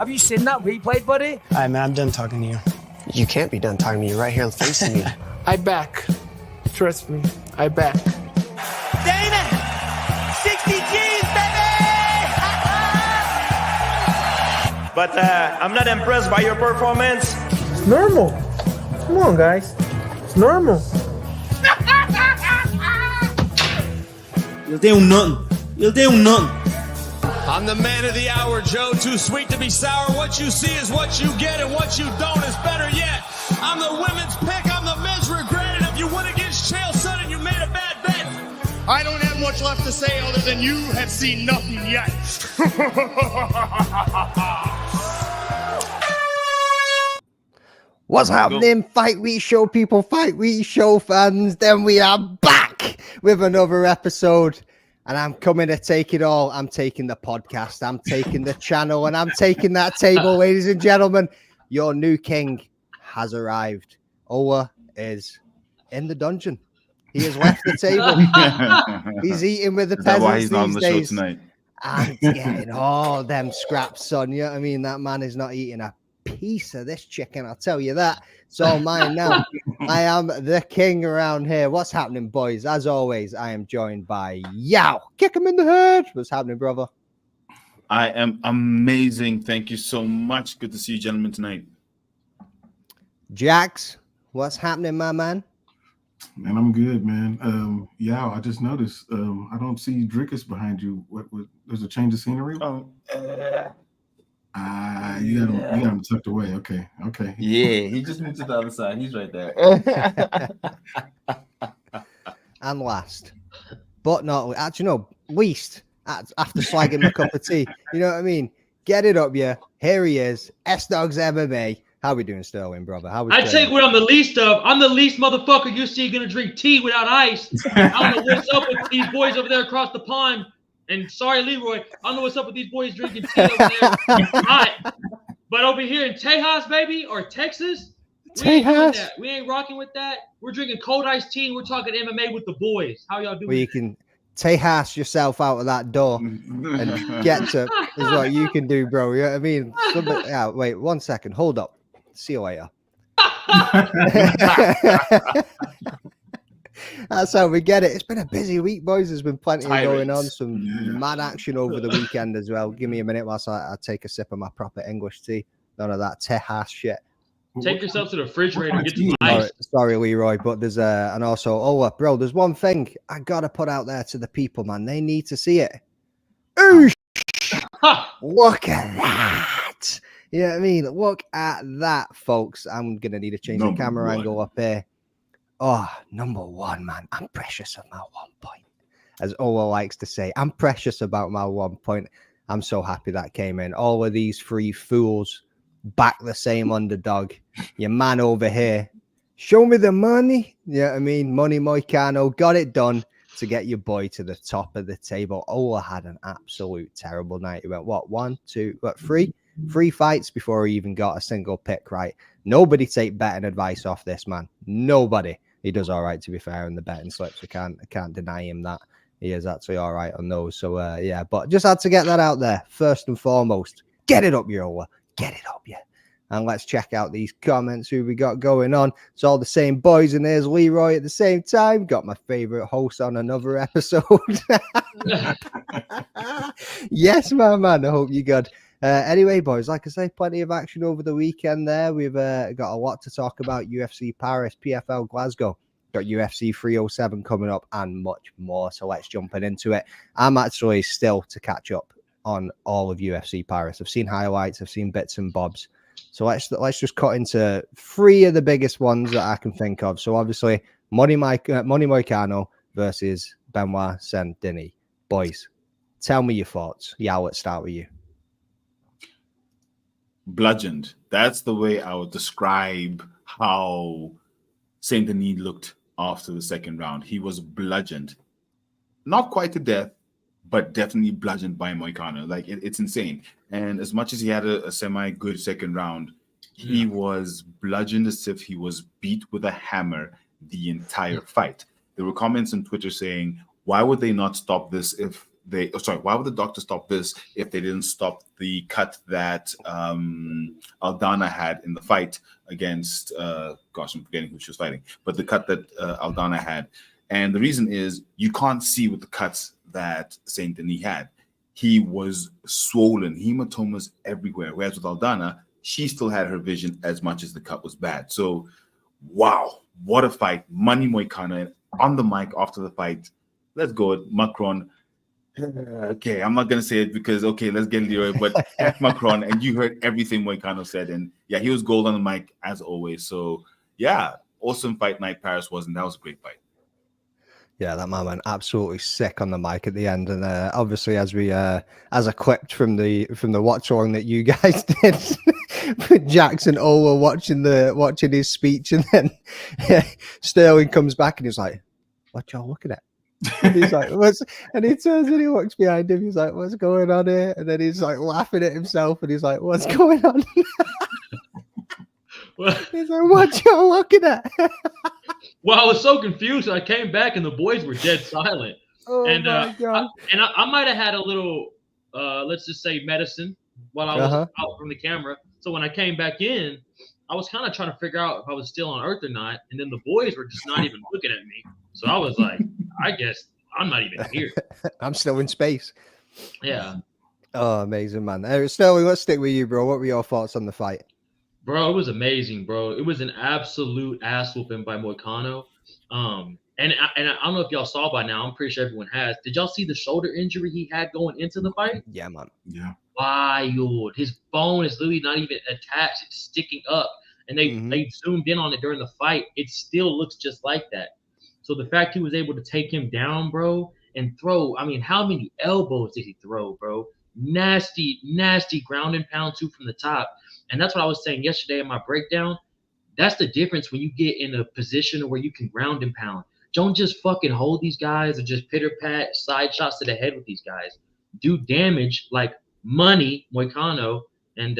Have you seen that replay, buddy? All right, man, I'm done talking to you. You can't be done talking to me right here facing me. I back. Trust me, I back. Dana! 60 G's, baby! But I'm not impressed by your performance. It's normal. Come on, guys. It's normal. You'll do nothing. You'll do nothing. I'm the man of the hour, Joe. Too sweet to be sour. What you see is what you get, and what you don't is better yet. I'm the women's pick. I'm the men's regret. And if you win against Chael Sonnen, you made a bad bet. I don't have much left to say other than you have seen nothing yet. What's happening, Fight Week Show people, Fight Week Show fans? Then we are back with another episode, and I'm coming to take it all. I'm taking the podcast, I'm taking the channel, and I'm taking that table, ladies and gentlemen. Your new king has arrived. Ola is in the dungeon. He has left the table. He's eating with the peasants. That's why he's not on the show tonight. And getting all them scraps, son. You know what I mean? That man is not eating a piece of this chicken, I'll tell you that. It's all mine now. I am the king around here. What's happening, boys? As always, I am joined by Yao. Kick him in the head. What's happening, brother? I am amazing. Thank you so much. Good to see you gentlemen tonight. Jax, what's happening, my man? Man, I'm good, man. Yao, I just noticed I don't see Drickus behind you. What there's a change of scenery? You got him tucked away. Okay. Yeah, he just moved to the other side. He's right there. And last, but not actually, no, least after slagging my cup of tea. You know what I mean? Get it up, yeah. Here he is, S-Dogs MMA. How we doing, Sterling, brother? I take what I'm the least of. I'm the least motherfucker you see gonna drink tea without ice. I don't know what's up with these boys over there across the pond. And sorry, Leroy, I don't know what's up with these boys drinking tea over there. Hot. But over here in Tejas, baby, or Texas, we ain't rocking with that. We're drinking cold iced tea and we're talking MMA with the boys. How y'all doing? Well, you can Tejas yourself out of that door and get to is what you can do, bro. You know what I mean? Wait 1 second. Hold up. See you later. That's how we get it. It's been a busy week, boys. There's been plenty going on. Some mad action over the weekend as well. Give me a minute whilst I take a sip of my proper English tea. None of that Tejas shit. Take yourself to the refrigerator and get some ice. Sorry, Leroy, but there's and also, bro, there's one thing I gotta put out there to the people, man. They need to see it. Oosh! Look at that. You know what I mean? Look at that, folks. I'm gonna need to change the camera angle up here. Oh, number one, man. I'm precious of my 1 point. As Ola likes to say, I'm precious about my 1 point. I'm so happy that came in. All of these three fools back the same underdog. Your man over here. Show me the money. You know what I mean? Money Moicano got it done to get your boy to the top of the table. Ola had an absolute terrible night. He went, three fights before he even got a single pick right. Nobody take betting advice off this man. Nobody. He does all right, to be fair, in the betting slips. I can't deny him that. He is actually all right on those. So, but just had to get that out there. First and foremost, get it up, Yola. Get it up, yeah. And let's check out these comments, who we got going on. It's all the same boys, and there's Leroy at the same time. Got my favorite host on another episode. Yes, my man. I hope you good. Anyway, boys, like I say, plenty of action over the weekend there. We've got a lot to talk about. UFC Paris, PFL Glasgow, got UFC 307 coming up, and much more. So let's jump into it. I'm actually still to catch up on all of UFC Paris. I've seen highlights, I've seen bits and bobs. So let's just cut into three of the biggest ones that I can think of. So obviously, Money Moicano versus Benoit Saint-Denis. Boys, tell me your thoughts. Yeah, let's start with you. Bludgeoned. That's the way I would describe how Saint Denis looked after the second round. He was bludgeoned. Not quite to death, but definitely bludgeoned by Moicano. Like, it's insane. And as much as he had a semi-good second round, he was bludgeoned as if he was beat with a hammer the entire fight. There were comments on Twitter saying, why would they not stop this if why would the doctor stop this if they didn't stop the cut that Aldana had in the fight against I'm forgetting who she was fighting, but the cut that Aldana had. And the reason is you can't see with the cuts that Saint Denis had. He was swollen, hematomas everywhere. Whereas with Aldana, she still had her vision as much as the cut was bad. So, wow, what a fight. Money Moicano on the mic after the fight. Let's go, Macron. Okay, I'm not going to say it because, okay, let's get Leroy, but F Macron, and you heard everything Moicano said. And yeah, he was gold on the mic as always. So, yeah, awesome fight night Paris was, and that was a great fight. Yeah, that man went absolutely sick on the mic at the end, and obviously, as a clip from the watch along that you guys did, with Jackson Ola watching his speech, and then Sterling comes back and he's like, "What y'all looking at?" And he's like, "What's?" And he turns and he looks behind him. He's like, "What's going on here?" And then he's like laughing at himself, and he's like, "What's going on?" He's like, "What y'all looking at?" Well, I was so confused. I came back and the boys were dead silent. Oh and my God. I might have had a little, let's just say, medicine while I was out from the camera. So when I came back in, I was kind of trying to figure out if I was still on Earth or not. And then the boys were just not even looking at me. So I was like, I guess I'm not even here. I'm still in space. Yeah. Oh, amazing, man. Sterling, let's stick with you, bro. What were your thoughts on the fight? Bro, it was amazing, bro. It was an absolute ass whooping by Moicano. And I don't know if y'all saw by now. I'm pretty sure everyone has. Did y'all see the shoulder injury he had going into the fight? Yeah, man. Yeah. Wild. His bone is literally not even attached. It's sticking up. And they zoomed in on it during the fight. It still looks just like that. So the fact he was able to take him down, bro, and throw, I mean, how many elbows did he throw, bro? Nasty, nasty ground and pound too from the top. And that's what I was saying yesterday in my breakdown. That's the difference when you get in a position where you can ground and pound. Don't just fucking hold these guys or just pitter-pat side shots to the head with these guys. Do damage like money, Moicano, and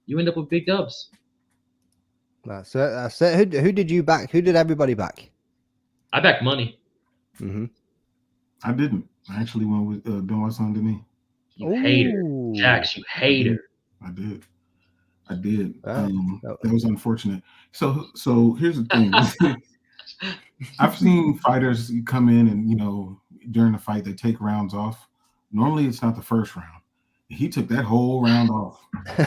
you end up with big dubs. That's it. That's it. Who did you back? Who did everybody back? I backed money. I didn't. I actually went with Benoit Saint-Denis. You hater. Jax, you hater. I did. That was unfortunate. So here's the thing. I've seen fighters come in and, you know, during the fight, they take rounds off. Normally it's not the first round. He took that whole round off.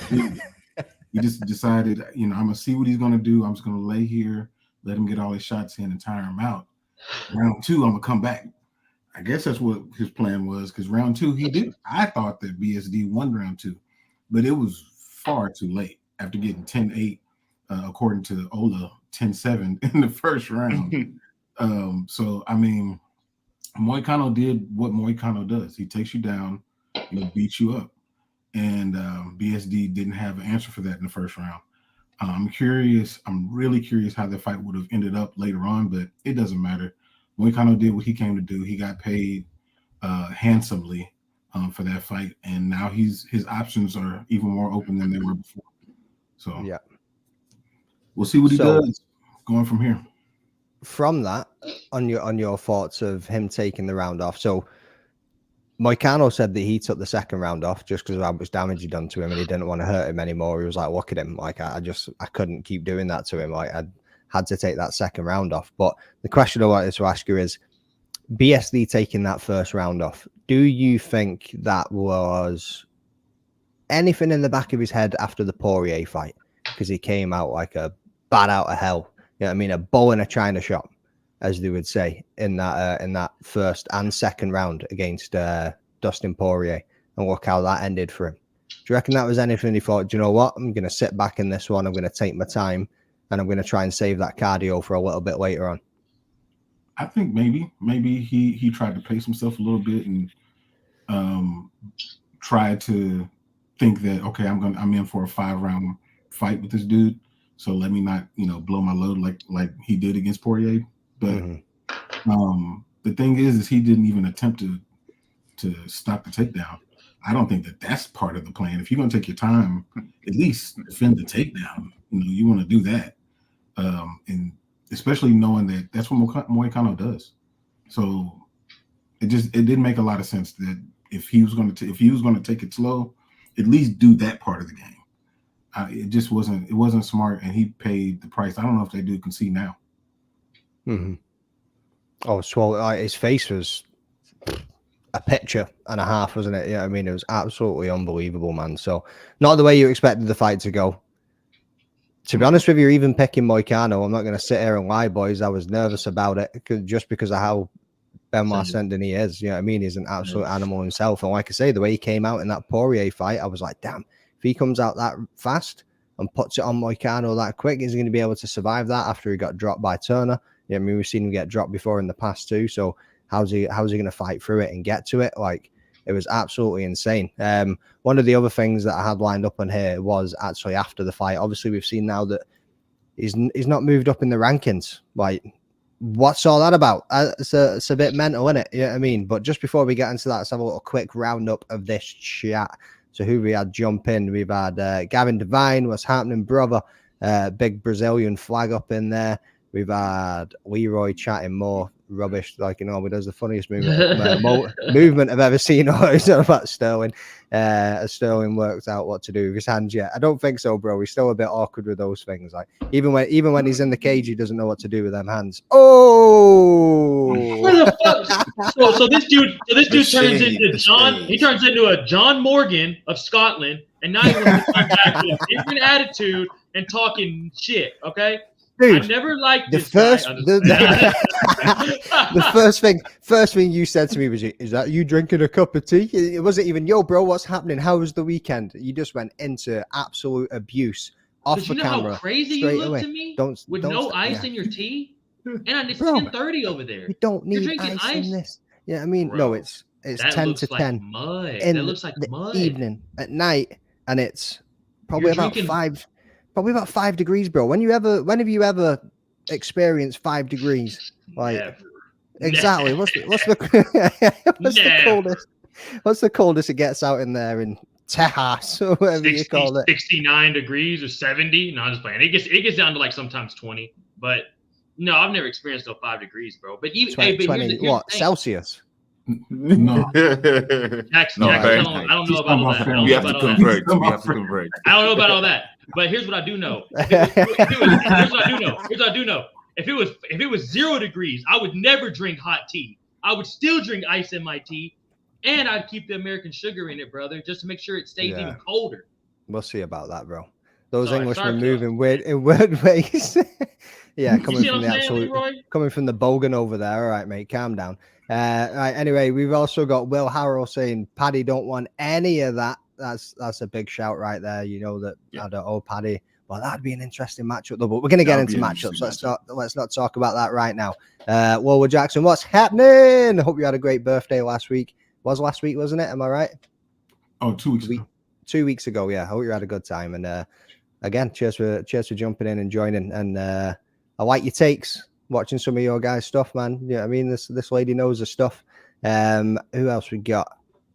He just decided, you know, I'm going to see what he's going to do. I'm just going to lay here, let him get all his shots in and tire him out. Round two, I'm going to come back. I guess that's what his plan was, because round two, he did. I thought that BSD won round two, but it was far too late after getting 10-8, according to Ola, 10-7 in the first round. So, I mean, Moicano did what Moicano does. He takes you down, you know, beats you up. And BSD didn't have an answer for that in the first round. I'm curious. I'm really curious how the fight would have ended up later on, but it doesn't matter. Moicano did what he came to do. He got paid handsomely for that fight, and now his options are even more open than they were before. So yeah, we'll see what he does going from here. From that, on your thoughts of him taking the round off. So Moicano said that he took the second round off just because of how much damage he'd done to him, and he didn't want to hurt him anymore. He was like, look at him, like I couldn't keep doing that to him. Like I had to take that second round off. But the question I wanted to ask you is, BSD taking that first round off, do you think that was anything in the back of his head after the Poirier fight? Because he came out like a bat out of hell. You know what I mean? A bull in a china shop, as they would say, in that first and second round against Dustin Poirier. And look how that ended for him. Do you reckon that was anything he thought, do you know what? I'm going to sit back in this one. I'm going to take my time, and I'm going to try and save that cardio for a little bit later on? I think maybe he tried to pace himself a little bit and tried to think that, okay, I'm in for a 5-round fight with this dude, so let me not, you know, blow my load like he did against Poirier. But the thing is he didn't even attempt to stop the takedown. I don't think that's part of the plan. If you're going to take your time, at least defend the takedown. You know, you want to do that. And especially knowing that that's what Moicano does. So it didn't make a lot of sense that if he was going to take it slow, at least do that part of the game. It wasn't smart, and he paid the price. I don't know if that dude can see now. Mm-hmm. Oh, swollen! His face was a picture and a half, wasn't it? Yeah, I mean, it was absolutely unbelievable, man. So, not the way you expected the fight to go. To be honest with you, even picking Moicano, I'm not going to sit here and lie, boys. I was nervous about it just because of how Benoit Saint-Denis is. You know what I mean? He's an absolute animal himself. And like I say, the way he came out in that Poirier fight, I was like, damn, if he comes out that fast and puts it on Moicano that quick, is he going to be able to survive that after he got dropped by Turner? Yeah, I mean, we've seen him get dropped before in the past too. So how's he going to fight through it and get to it? Like, it was absolutely insane. One of the other things that I had lined up on here was actually after the fight. Obviously, we've seen now that he's not moved up in the rankings. Like, what's all that about? It's a bit mental, isn't it? You know what I mean? But just before we get into that, let's have a little quick roundup of this chat. So who we had jump in? We've had Gavin Devine. What's happening, brother? Big Brazilian flag up in there. We've had Leroy chatting more rubbish, like, he does the funniest movement I've ever seen. It's not about Sterling. Sterling worked out what to do with his hands yet. I don't think so, bro. He's still a bit awkward with those things. Like, even when he's in the cage, he doesn't know what to do with them hands. Oh, where the fuck? So this dude turns into John. He turns into a John Morgan of Scotland, and now he wants to come back with a different attitude and talking shit. Okay. Dude, I never liked the this first guy. the first thing you said to me was, "Is that you drinking a cup of tea?" It wasn't even, "Yo, bro, what's happening? How was the weekend?" You just went into absolute abuse off the camera. How crazy you look away. to me? Don't no ice in your tea, and it's 10:30 over there. You don't need drinking ice in this. Yeah, I mean, bro, no, it's 10 to 10 mud. in that looks like the mud. evening at night, and it's probably about 5 degrees, bro. When have you ever experienced 5 degrees? Like, Never. exactly. What's the coldest? What's the coldest it gets out in there in Texas or whatever you call it? 69 degrees or 70. No, I'm just playing. It gets down to like sometimes 20, but no, I've never experienced 5 degrees, bro. But even 20, here's what, Celsius? No. Jackson, I don't know about all that. We have to convert. I don't know about all that. But here's what I do know. Here's what I do know. If it was 0 degrees, I would never drink hot tea. I would still drink ice in my tea, and I'd keep the American sugar in it, brother, just to make sure it stays even colder. We'll see about that, bro. Those Englishmen move in weird ways. Yeah, coming from the Bogan over there. All right, mate, calm down. Right, anyway, we've also got Will Harrell saying Paddy don't want any of that. That's a big shout right there. You know that. Yeah. I don't know, Paddy. Well, that'd be an interesting matchup though. But we're going to get into matchups. Let's not talk about that right now. Wilwood Jackson, what's happening? I hope you had a great birthday last week. Was last week, wasn't it? Am I right? Oh, 2 weeks ago. 2 weeks ago, yeah. I hope you had a good time. And again, cheers for jumping in and joining. And I like your takes. Watching some of your guys' stuff, man. Yeah, I mean, this lady knows the stuff. Who else we got?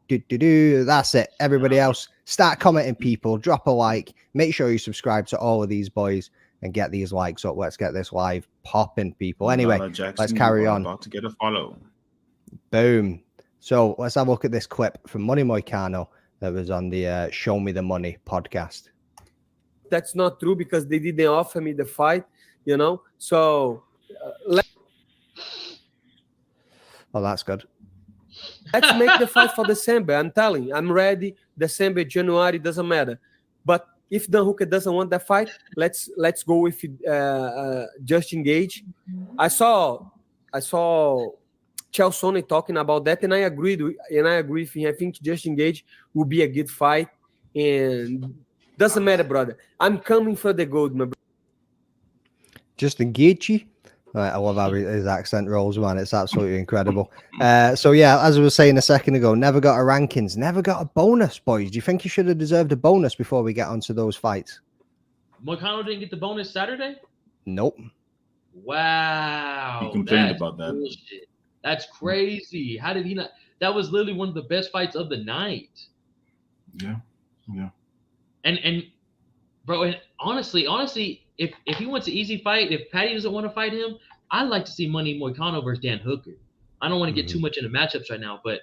That's it. Everybody else, start commenting, people. Drop a like. Make sure you subscribe to all of these boys and get these likes up. Let's get this live popping, people. Anyway, let's carry on. About to get a follow. Boom. So let's have a look at this clip from Money Moicano that was on the Show Me the Money podcast. That's not true because they didn't offer me the fight, So that's good. Let's make the fight for December. I'm telling you, I'm ready. December, January, doesn't matter. But if Dan Hooker doesn't want that fight, let's go with Justin Gage. I saw Chael Sonnen talking about that, and I agreed with him. I think Justin Gage will be a good fight, and doesn't matter, brother. I'm coming for the gold, my brother. Justin Gage. I love how his accent rolls, man. It's absolutely incredible. So, yeah, as I was saying a second ago, never got a rankings, never got a bonus, boys. Do you think he should have deserved a bonus before we get onto those fights? Moicano didn't get the bonus Saturday? Nope. Wow. He complained about that. Bullshit. That's crazy. How did he not? That was literally one of the best fights of the night. Yeah. And bro, and honestly, if he wants an easy fight, if Paddy doesn't want to fight him, I'd like to see Money Moicano versus Dan Hooker. I don't want to get too much into matchups right now, but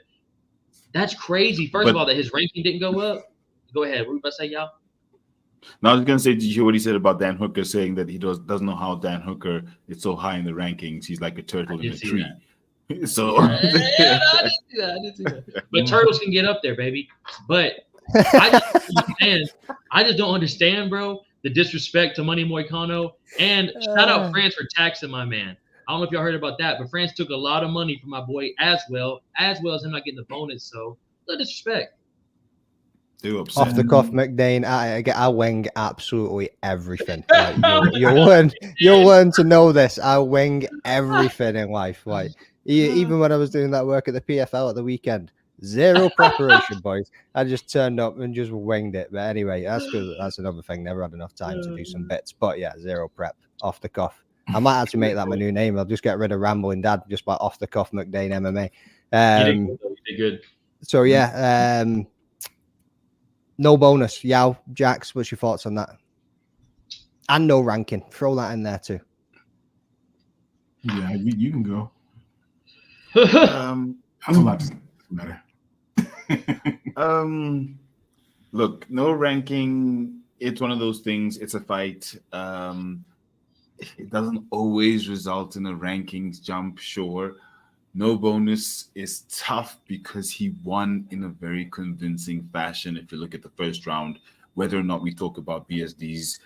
that's crazy. First of all, that his ranking didn't go up. Go ahead. What were you about to say, y'all? Now I was gonna say, did you hear what he said about Dan Hooker, saying that he doesn't know how Dan Hooker is so high in the rankings? He's like a turtle in a tree. So I did see that. But turtles can get up there, baby. But I just don't understand, bro, the disrespect to Money Moicano. And shout out France for taxing my man. I don't know if y'all heard about that, but France took a lot of money from my boy as well as him not getting the bonus. So no disrespect. Off the cuff, McDane, I wing absolutely everything. Like, you'll learn to know this. I wing everything in life. Like even when I was doing that work at the PFL at the weekend, zero preparation, boys. I just turned up and just winged it. But anyway, that's another thing. Never had enough time to do some bits. But yeah, zero prep, off the cuff. I might actually make that my new name. I'll just get rid of Rambling Dad, just by off the cuff McDane MMA. You did good. So yeah. No bonus. Yao, Jax, what's your thoughts on that? And no ranking. Throw that in there too. Yeah, you can go. I'm allowed to say better. Look, no ranking. It's one of those things. It's a fight. It doesn't always result in a rankings jump, sure. No bonus is tough because he won in a very convincing fashion. If you look at the first round, whether or not we talk about BSD's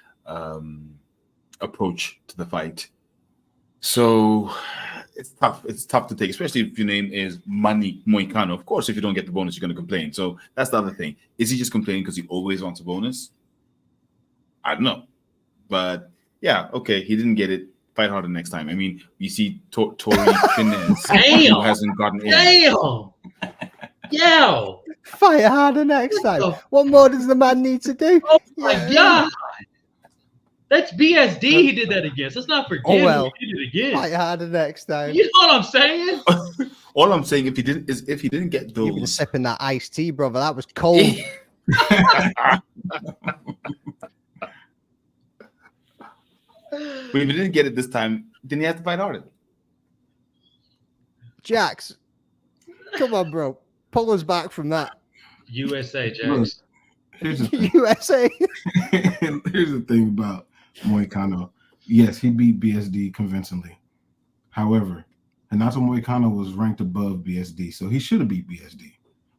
approach to the fight. So it's tough. It's tough to take, especially if your name is Money Moicano. Of course, if you don't get the bonus, you're going to complain. So that's the other thing. Is he just complaining because he always wants a bonus? I don't know. But yeah, okay, he didn't get it. Fight harder next time. I mean, you see Tori Finesse, who hasn't gotten in. Damn! Fight harder next time. What more does the man need to do? Oh my God! That's BSD he did that against. Let's not forget he did it again. Fight harder next time. You know what I'm saying? All I'm saying, if he didn't get those, you've been sipping that iced tea, brother. That was cold. But if he didn't get it this time, then he has to fight harder. Jax, come on, bro. Pull us back from that. USA, Jax. Here's the thing. USA. Here's the thing about Moicano. Yes, he beat BSD convincingly. However, Renato Moicano was ranked above BSD, so he should have beat BSD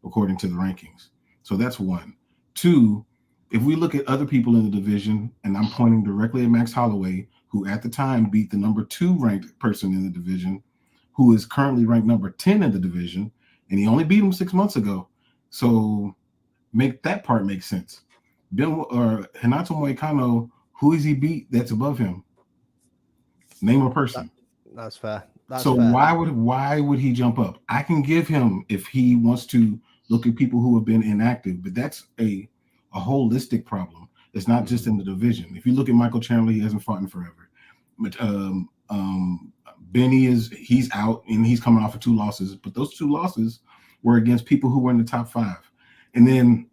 according to the rankings. So that's one. Two, if we look at other people in the division, and I'm pointing directly at Max Holloway, who at the time beat the number 2 ranked person in the division, who is currently ranked number 10 in the division, and he only beat him 6 months ago. So make that part make sense. Renato Moicano, who is he beat that's above him? Name a person. That's fair. So why would he jump up? I can give him if he wants to look at people who have been inactive, but that's a holistic problem. It's not just in the division. If you look at Michael Chandler, he hasn't fought in forever. But Benny he's out and he's coming off of 2 losses, but those 2 losses were against people who were in the top 5. And then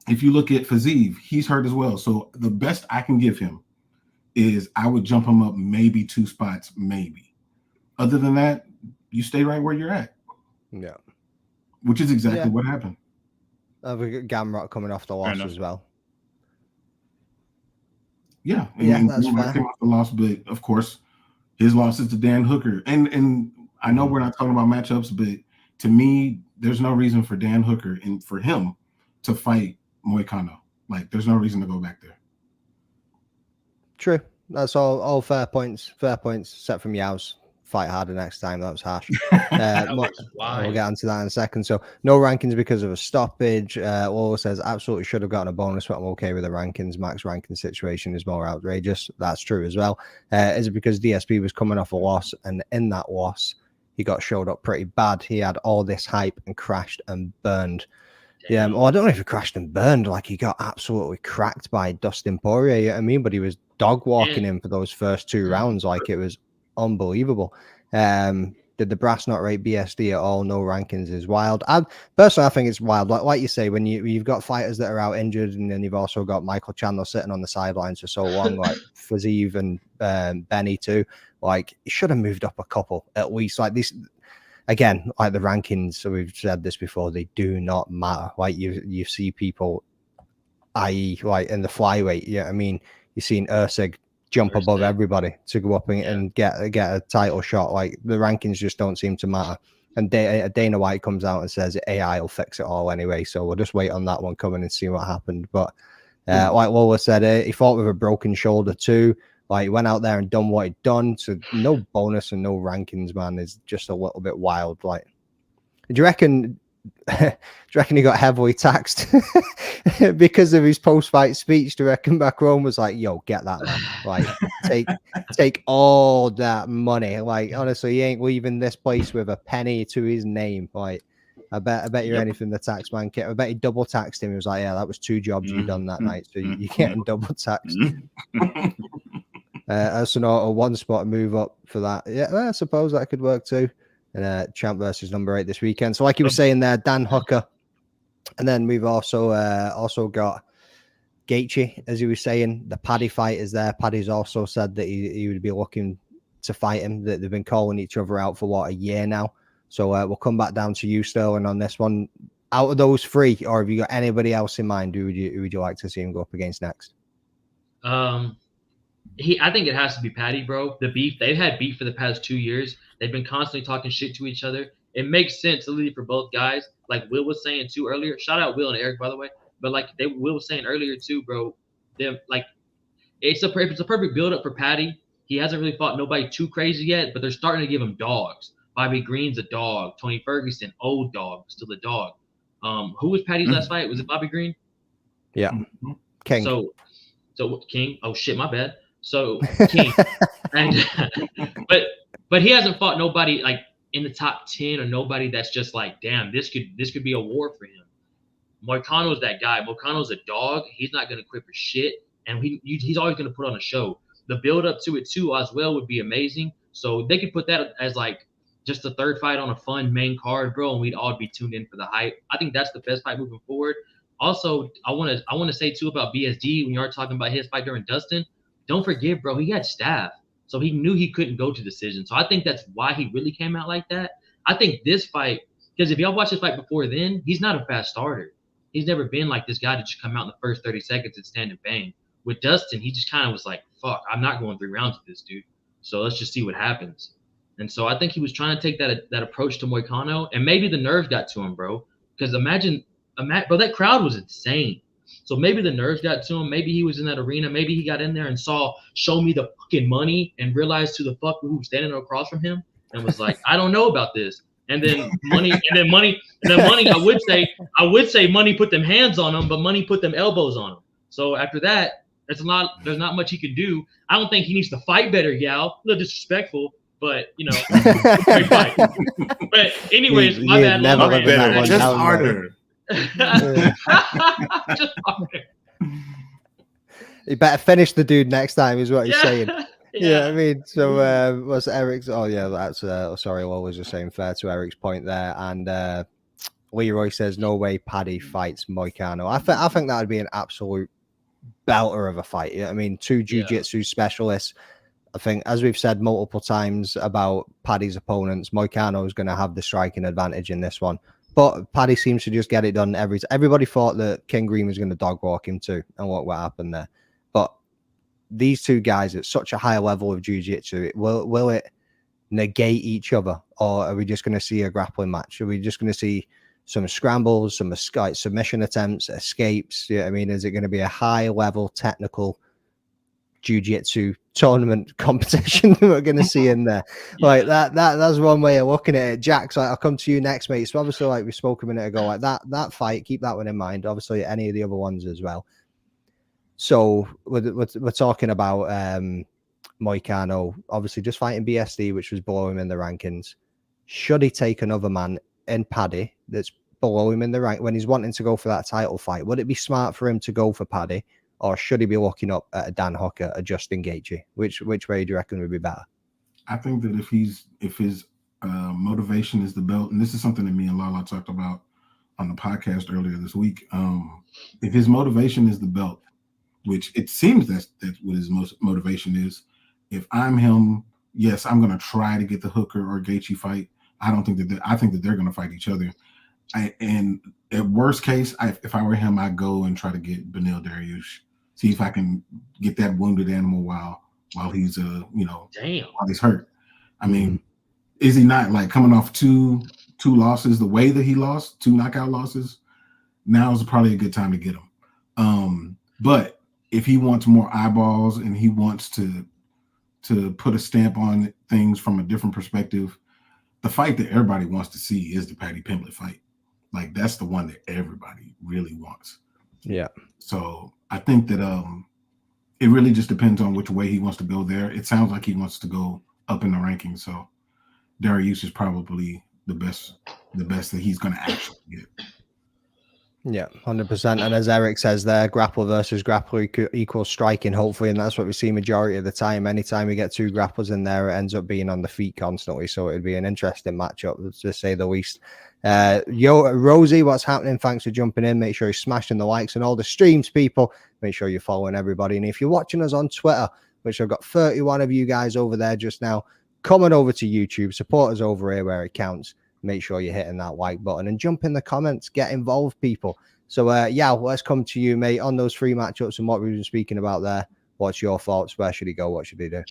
if you look at Fazeev, he's hurt as well. So the best I can give him is I would jump him up maybe 2 spots, maybe. Other than that, you stay right where you're at. Yeah. Which is exactly what happened. We got Gamrot coming off the loss as well. Yeah, that's came off the loss, but of course, his loss is to Dan Hooker. And I know we're not talking about matchups, but to me, there's no reason for Dan Hooker and for him to fight Moicano. Like, there's no reason to go back there. True. That's all fair points. Fair points, except from Yao's. Fight harder next time. That was harsh. We'll get onto that in a second. So no rankings because of a stoppage. Lolo says absolutely should have gotten a bonus, but I'm okay with the rankings. Max ranking situation is more outrageous. That's true as well. Is it because DSP was coming off a loss, and in that loss he got showed up pretty bad? He had all this hype and crashed and burned. Yeah, well, I don't know if he crashed and burned. Like, he got absolutely cracked by Dustin Poirier. You know what I mean? But he was dog walking him for those first 2 rounds. Like, it was unbelievable. Did the brass not rate BSD at all? No rankings is wild. Personally, I think it's wild. Like you say, when you've got fighters that are out injured, and then you've also got Michael Chandler sitting on the sidelines for so long, like Fazeev and Benny too. Like, he should have moved up a couple at least. Like this, again, like the rankings, so we've said this before, they do not matter. Like you see people, i.e. like in the flyweight, yeah, I mean, you've seen Usyk jump above everybody to go up and get a title shot. Like the rankings just don't seem to matter. And Dana White comes out and says AI will fix it all anyway. So we'll just wait on that one coming and see what happened. But like Lola said, he fought with a broken shoulder too. Like he went out there and done what he'd done. So no bonus and no rankings, man, is just a little bit wild. Like, do you reckon he got heavily taxed because of his post-fight speech? Do you reckon Macron was like, yo, get that, man. Like, take all that money. Like, honestly, he ain't leaving this place with a penny to his name. Like, I bet you're anything the tax man. I bet he double taxed him. He was like, yeah, that was 2 jobs you done that night. So you're getting double taxed. That's a 1 spot move up for that. Yeah, well, I suppose that could work too. And champ versus number 8 this weekend. So like you were saying there, Dan Hooker. And then we've also got Gaethje, as you were saying. The Paddy fight is there. Paddy's also said that he would be looking to fight him. That they've been calling each other out for a year now. So we'll come back down to you, Sterling, on this one. Out of those 3, or have you got anybody else in mind? Who would you like to see him go up against next? I think it has to be Paddy, bro. The beef, they've had beef for the past 2 years. They've been constantly talking shit to each other. It makes sense literally for both guys. Like Will was saying too earlier. Shout out Will and Eric, by the way. But like Will was saying earlier too, bro. It's a perfect build up for Paddy. He hasn't really fought nobody too crazy yet, but they're starting to give him dogs. Bobby Green's a dog. Tony Ferguson, old dog, still a dog. Who was Paddy's last fight? Was it Bobby Green? Yeah. King. So King. Oh shit, my bad. So King. And but he hasn't fought nobody like in the top 10 or nobody that's just like, damn, this could be a war for him. Moicano's that guy. Moicano's a dog. He's not gonna quit for shit, and he's always gonna put on a show. The build up to it too as well would be amazing. So they could put that as like just the 3rd fight on a fun main card, bro, and we'd all be tuned in for the hype. I think that's the best fight moving forward. Also, I want to say too about BSG when you are talking about his fight during Dustin. Don't forget, bro, he had staff, so he knew he couldn't go to decision. So I think that's why he really came out like that. I think this fight, because if y'all watch this fight before then, he's not a fast starter. He's never been like this guy to just come out in the first 30 seconds and stand and bang. With Dustin, he just kind of was like, fuck, I'm not going 3 rounds with this dude. So let's just see what happens. And so I think he was trying to take that approach to Moicano, and maybe the nerves got to him, bro. Because imagine, bro, that crowd was insane. So maybe the nerves got to him. Maybe he was in that arena. Maybe he got in there and saw "Show me the fucking money" and realized who the fuck who was standing across from him and was like, I don't know about this. And then money. I would say money put them hands on him, but money put them elbows on him. So after that, there's not much he could do. I don't think he needs to fight better, Yao. A little disrespectful, but great fight. But anyways, my bad. Just harder. Just harder. You better finish the dude next time, is what he's saying. Yeah, I mean, so was Eric's? Oh yeah, that's sorry. What was just saying? Fair to Eric's point there, and Leroy says no way Paddy fights Moicano. I think that would be an absolute belter of a fight. I mean, 2 jiu-jitsu specialists. I think, as we've said multiple times about Paddy's opponents, Moicano is going to have the striking advantage in this one. But Paddy seems to just get it done everybody thought that King Green was going to dog walk him too, and what happened there. But these 2 guys at such a high level of jiu-jitsu, will it negate each other, or are we just going to see a grappling match? Are we just going to see some scrambles, some submission attempts, escapes? Yeah, I mean, is it going to be a high-level technical jiu-jitsu tournament competition that we're going to see in there? Like that's one way of looking at it. Jack's like, I'll come to you next, mate. So obviously, like we spoke a minute ago, like that fight, keep that one in mind. Obviously, any of the other ones as well. So we're talking about Moicano, obviously just fighting BSD, which was below him in the rankings. Should he take another man in Paddy that's below him in the rank when he's wanting to go for that title fight? Would it be smart for him to go for Paddy, or should he be looking up at a Dan Hooker, a Justin Gaethje? Which way do you reckon would be better? I think that if his motivation is the belt, and this is something that me and Lala talked about on the podcast earlier this week, if his motivation is the belt, which it seems that's what his motivation is. If I'm him, yes, I'm going to try to get the Hooker or Gaethje fight. I don't think that I think that they're going to fight each other. And at worst case, if I were him, I'd go and try to get Beneil Dariush, see if I can get that wounded animal while he's while he's hurt. I mean, is he not like coming off two losses the way that he lost, 2 knockout losses? Now is probably a good time to get him. But if he wants more eyeballs and he wants to put a stamp on things from a different perspective, the fight that everybody wants to see is the Paddy Pimblett fight. Like, that's the one that everybody really wants. Yeah. So I think that it really just depends on which way he wants to go there. It sounds like he wants to go up in the rankings. So Dariush is probably the best that he's going to actually get. Yeah, 100%. And as Eric says there, grapple versus grappler equals striking, hopefully. And that's what we see majority of the time. Anytime we get 2 grapplers in there, it ends up being on the feet constantly. So it'd be an interesting matchup, to say the least. Rosie, what's happening? Thanks for jumping in. Make sure you're smashing the likes and all the streams, people. Make sure you're following everybody. And if you're watching us on Twitter, which I've got 31 of you guys over there just now, coming over to YouTube, support us over here where it counts. Make sure you're hitting that like button and jump in the comments. Get involved, people. So, yeah, let's come to you, mate, on those 3 matchups and what we've been speaking about there. What's your thoughts? Where should he go? What should he do?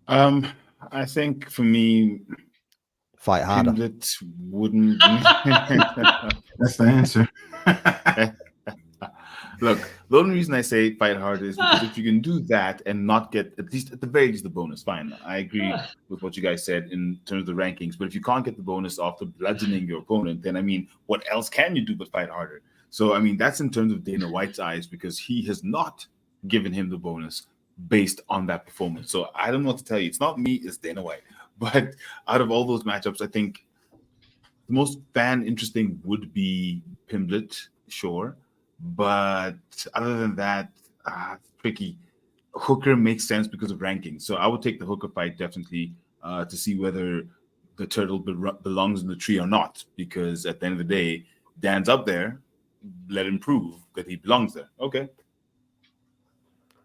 I think for me, fight harder. Pimblett wouldn't. That's the answer. Look, the only reason I say fight harder is because if you can do that and not get at the very least the bonus, fine. I agree with what you guys said in terms of the rankings. But if you can't get the bonus after bludgeoning your opponent, then I mean, what else can you do but fight harder? So I mean, that's in terms of Dana White's eyes, because he has not given him the bonus based on that performance. So I don't know what to tell you. It's not me, it's Dana White. But out of all those matchups, I think the most fan interesting would be Pimblett, sure. But other than that, it's tricky. Hooker makes sense because of rankings. So I would take the Hooker fight definitely to see whether the turtle belongs in the tree or not. Because at the end of the day, Dan's up there. Let him prove that he belongs there. Okay.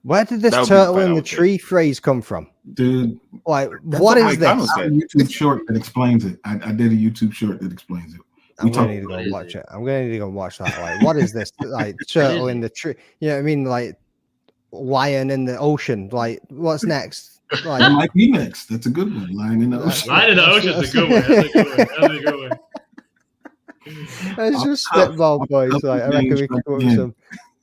Where did this turtle in the tree phrase come from? Dude, like, what is this? I have a YouTube short that explains it. I did a YouTube short that explains it. I'm going to need to go watch it. I'm going to need to go watch that. Like, what is this? Like, turtle in the tree. You know what I mean? Like, lion in the ocean. Like, what's next? Like, that might be next. That's a good one. Lion in the ocean. Lion in the ocean is a good one. That's a good one. It's just spitball, boys. Like, I reckon we can come up with some.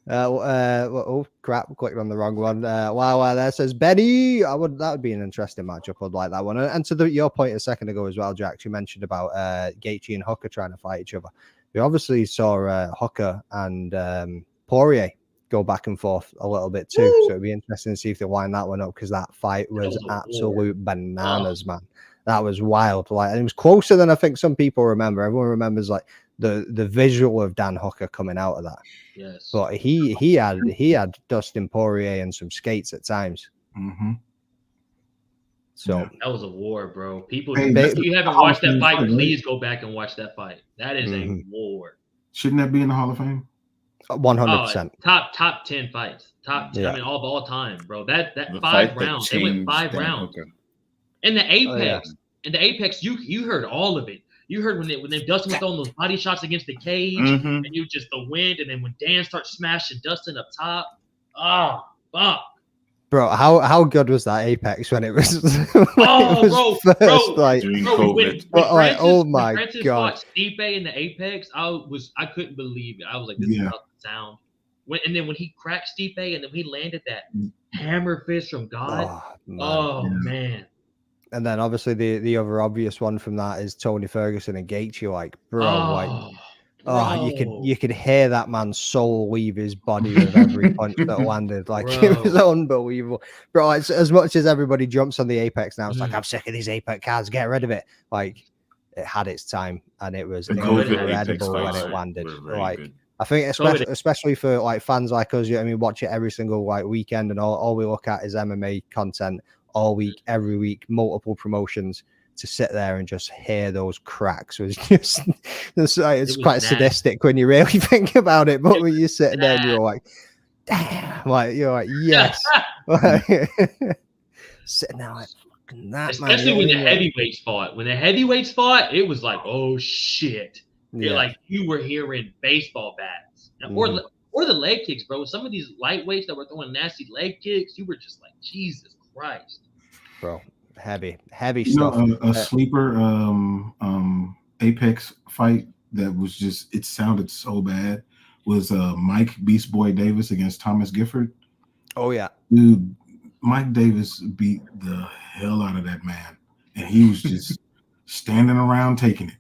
Oh crap! Clicked on the wrong one. Wow, there says Benny. That would be an interesting matchup. I'd like that one. And to your point a second ago as well, Jack, you mentioned about Gaethje and Hooker trying to fight each other. We obviously saw Hooker and Poirier go back and forth a little bit too. So it'd be interesting to see if they line that one up, because that fight was absolute bananas, man. That was wild. Like, and it was closer than I think some people remember. Everyone remembers like the visual of Dan Hooker coming out of that. Yes. But he had Dustin Poirier and some skates at times. Mm-hmm. So that was a war, bro. People, if you haven't watched that fight, please go back and watch that fight. That is a war. Shouldn't that be in the Hall of Fame? 100%. Top 10 fights. Top 10, I mean, all time, bro. That the 5 rounds. They went 5 Dan rounds. Hooker. In the Apex. In the Apex, you heard all of it. You heard when Dustin was throwing those body shots against the cage, and you just the wind, and then when Dan starts smashing Dustin up top. Oh, fuck. Bro, how good was that Apex when it was? Oh, bro, like, during COVID. Oh my Francis god! Fought Stipe in the Apex, I couldn't believe it. I was like, this is not the sound. And then when he cracked Stipe, and then he landed that hammer fist from God. Man. And then obviously the other obvious one from that is Tony Ferguson and Gaethje. Like, bro, you could hear that man's soul leave his body with every punch that landed. Like, it was unbelievable, bro. It's, as much as everybody jumps on the Apex now, it's like, I'm sick of these Apex cards. Get rid of it. Like, it had its time, and it was incredible when it landed. Like, good. I think especially for like fans like us, you know what I mean, watch it every single like weekend, and all we look at is MMA content all week, every week, multiple promotions. To sit there and just hear those cracks was just it's quite sadistic when you really think about it. But when you sit there and you're like, damn, like you're like, yes, sitting there like, fucking that, Especially man. when the heavyweights fought. When the heavyweights fought, it was like, oh shit. Yeah. Like you were hearing baseball bats. Or the leg kicks, bro. Some of these lightweights that were throwing nasty leg kicks, you were just like, Jesus Christ. Bro, heavy You stuff. know, a sleeper Apex fight that was just, it sounded so bad, was Mike Beast Boy Davis against Thomas Gifford. Oh yeah. Dude, Mike Davis beat the hell out of that man. And he was just standing around taking it.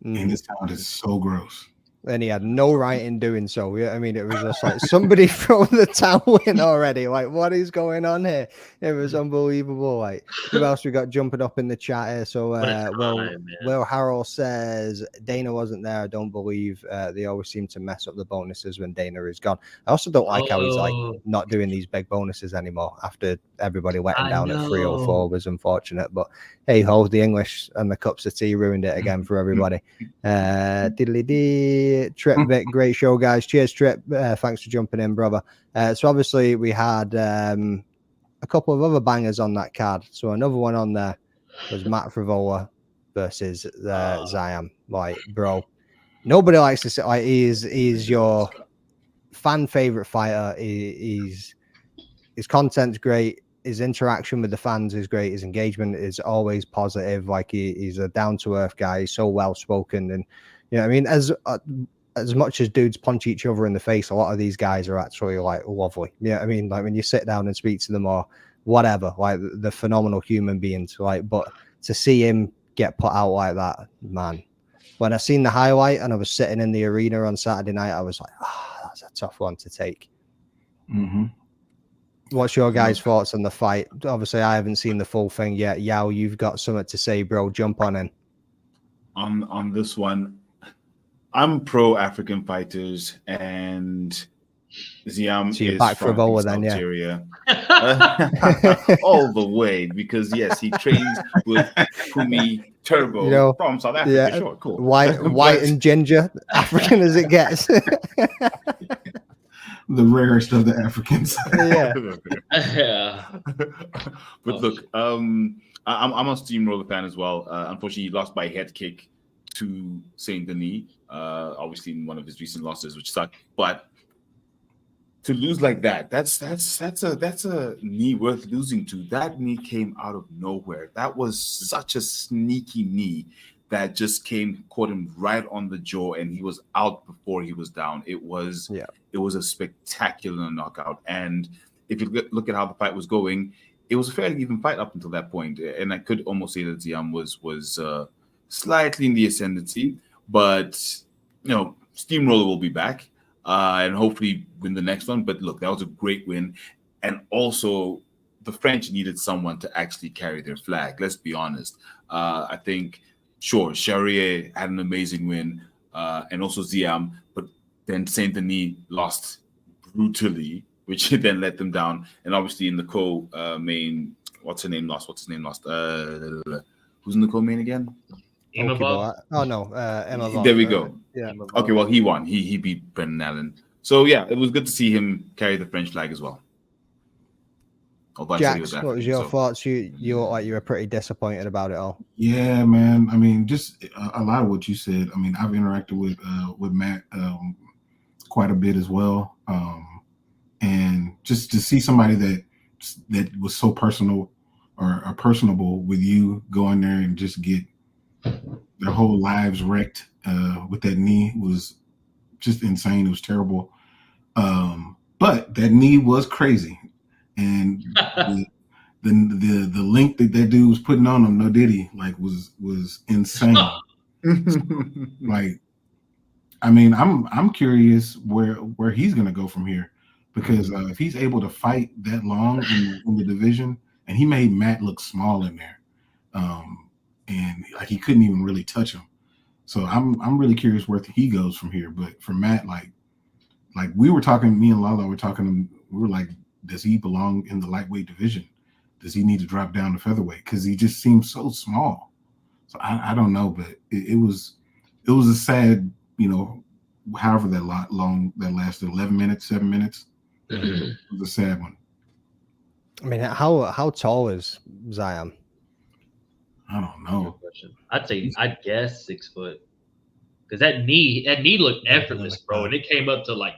And it sounded so gross. And he had no right in doing so. Yeah, I mean, it was just like somebody throw the towel in already. Like, what is going on here? It was unbelievable. Like, who else we got jumping up in the chat here? So, Will Harrell says Dana wasn't there. I don't believe they always seem to mess up the bonuses when Dana is gone. I also don't like how he's like not doing these big bonuses anymore after everybody letting down at 304 was unfortunate. But hey ho, the English and the cups of tea ruined it again for everybody. Diddly dee. Trip Vic, great show, guys. Cheers, Trip. Thanks for jumping in, brother. So obviously we had a couple of other bangers on that card. So another one on there was Matt Frivola versus Ziam. Like, bro, nobody likes to say like he's your fan favorite fighter. His content's great. His interaction with the fans is great. His engagement is always positive. Like he's a down to earth guy. He's so well spoken and. You know, I mean, as much as dudes punch each other in the face, a lot of these guys are actually like lovely. Yeah, I mean, like when you sit down and speak to them or whatever, like the phenomenal human beings. Like, but to see him get put out like that, man. When I seen the highlight and I was sitting in the arena on Saturday night, I was like, that's a tough one to take. What's your guys' thoughts on the fight? Obviously, I haven't seen the full thing yet. Yao, you've got something to say, bro. Jump on in. On this one. I'm pro African fighters, and Ziam so you're is back from Frivola, then, Algeria. All the way, because yes, he trains with Kumi Turbo from South Africa. Yeah, sure, cool. White and ginger, African as it gets. The rarest of the Africans. Yeah. But look, I'm a Steamroller fan as well. Unfortunately, he lost by head kick to Saint Denis, obviously in one of his recent losses, which sucked. But to lose like that's a knee worth losing to. That knee came out of nowhere. That was such a sneaky knee that just caught him right on the jaw, and he was out before he was down. It was a spectacular knockout. And if you look at how the fight was going, it was a fairly even fight up until that point. And I could almost say that Ziam was slightly in the ascendancy, but you know, Steamroller will be back and hopefully win the next one. But look, that was a great win, and also the French needed someone to actually carry their flag. Let's be honest. I think sure Charrier had an amazing win, and also Ziam, but then Saint Denis lost brutally, which then let them down. And obviously in the co-main, what's his name lost? Who's in the co-main again? Emma There we go. Yeah. Okay, well, he won. He beat Brendan Allen. So yeah, it was good to see him carry the French flag as well. Jax, what was your thoughts? You look like you were pretty disappointed about it all. Yeah, man. I mean, just a lot of what you said. I mean, I've interacted with Matt quite a bit as well, and just to see somebody that was so personal or personable with you, go in there and just get their whole lives wrecked with that knee was just insane. It was terrible. But that knee was crazy. And the link that dude was putting on him, no diddy, like was insane. Like, I mean, I'm curious where he's gonna go from here, because if he's able to fight that long in the division, and he made Matt look small in there, and like he couldn't even really touch him. So I'm really curious where he goes from here. But for Matt, like we were talking, me and Lala were talking, we were like, does he belong in the lightweight division? Does he need to drop down to featherweight? Because he just seems so small. So I don't know, but it was a sad, however long that lasted, 11 minutes, 7 minutes. It was a sad one. I mean, how tall is Ziam? I don't know. I'd guess 6 foot. Because that knee looked effortless, bro. And it came up to like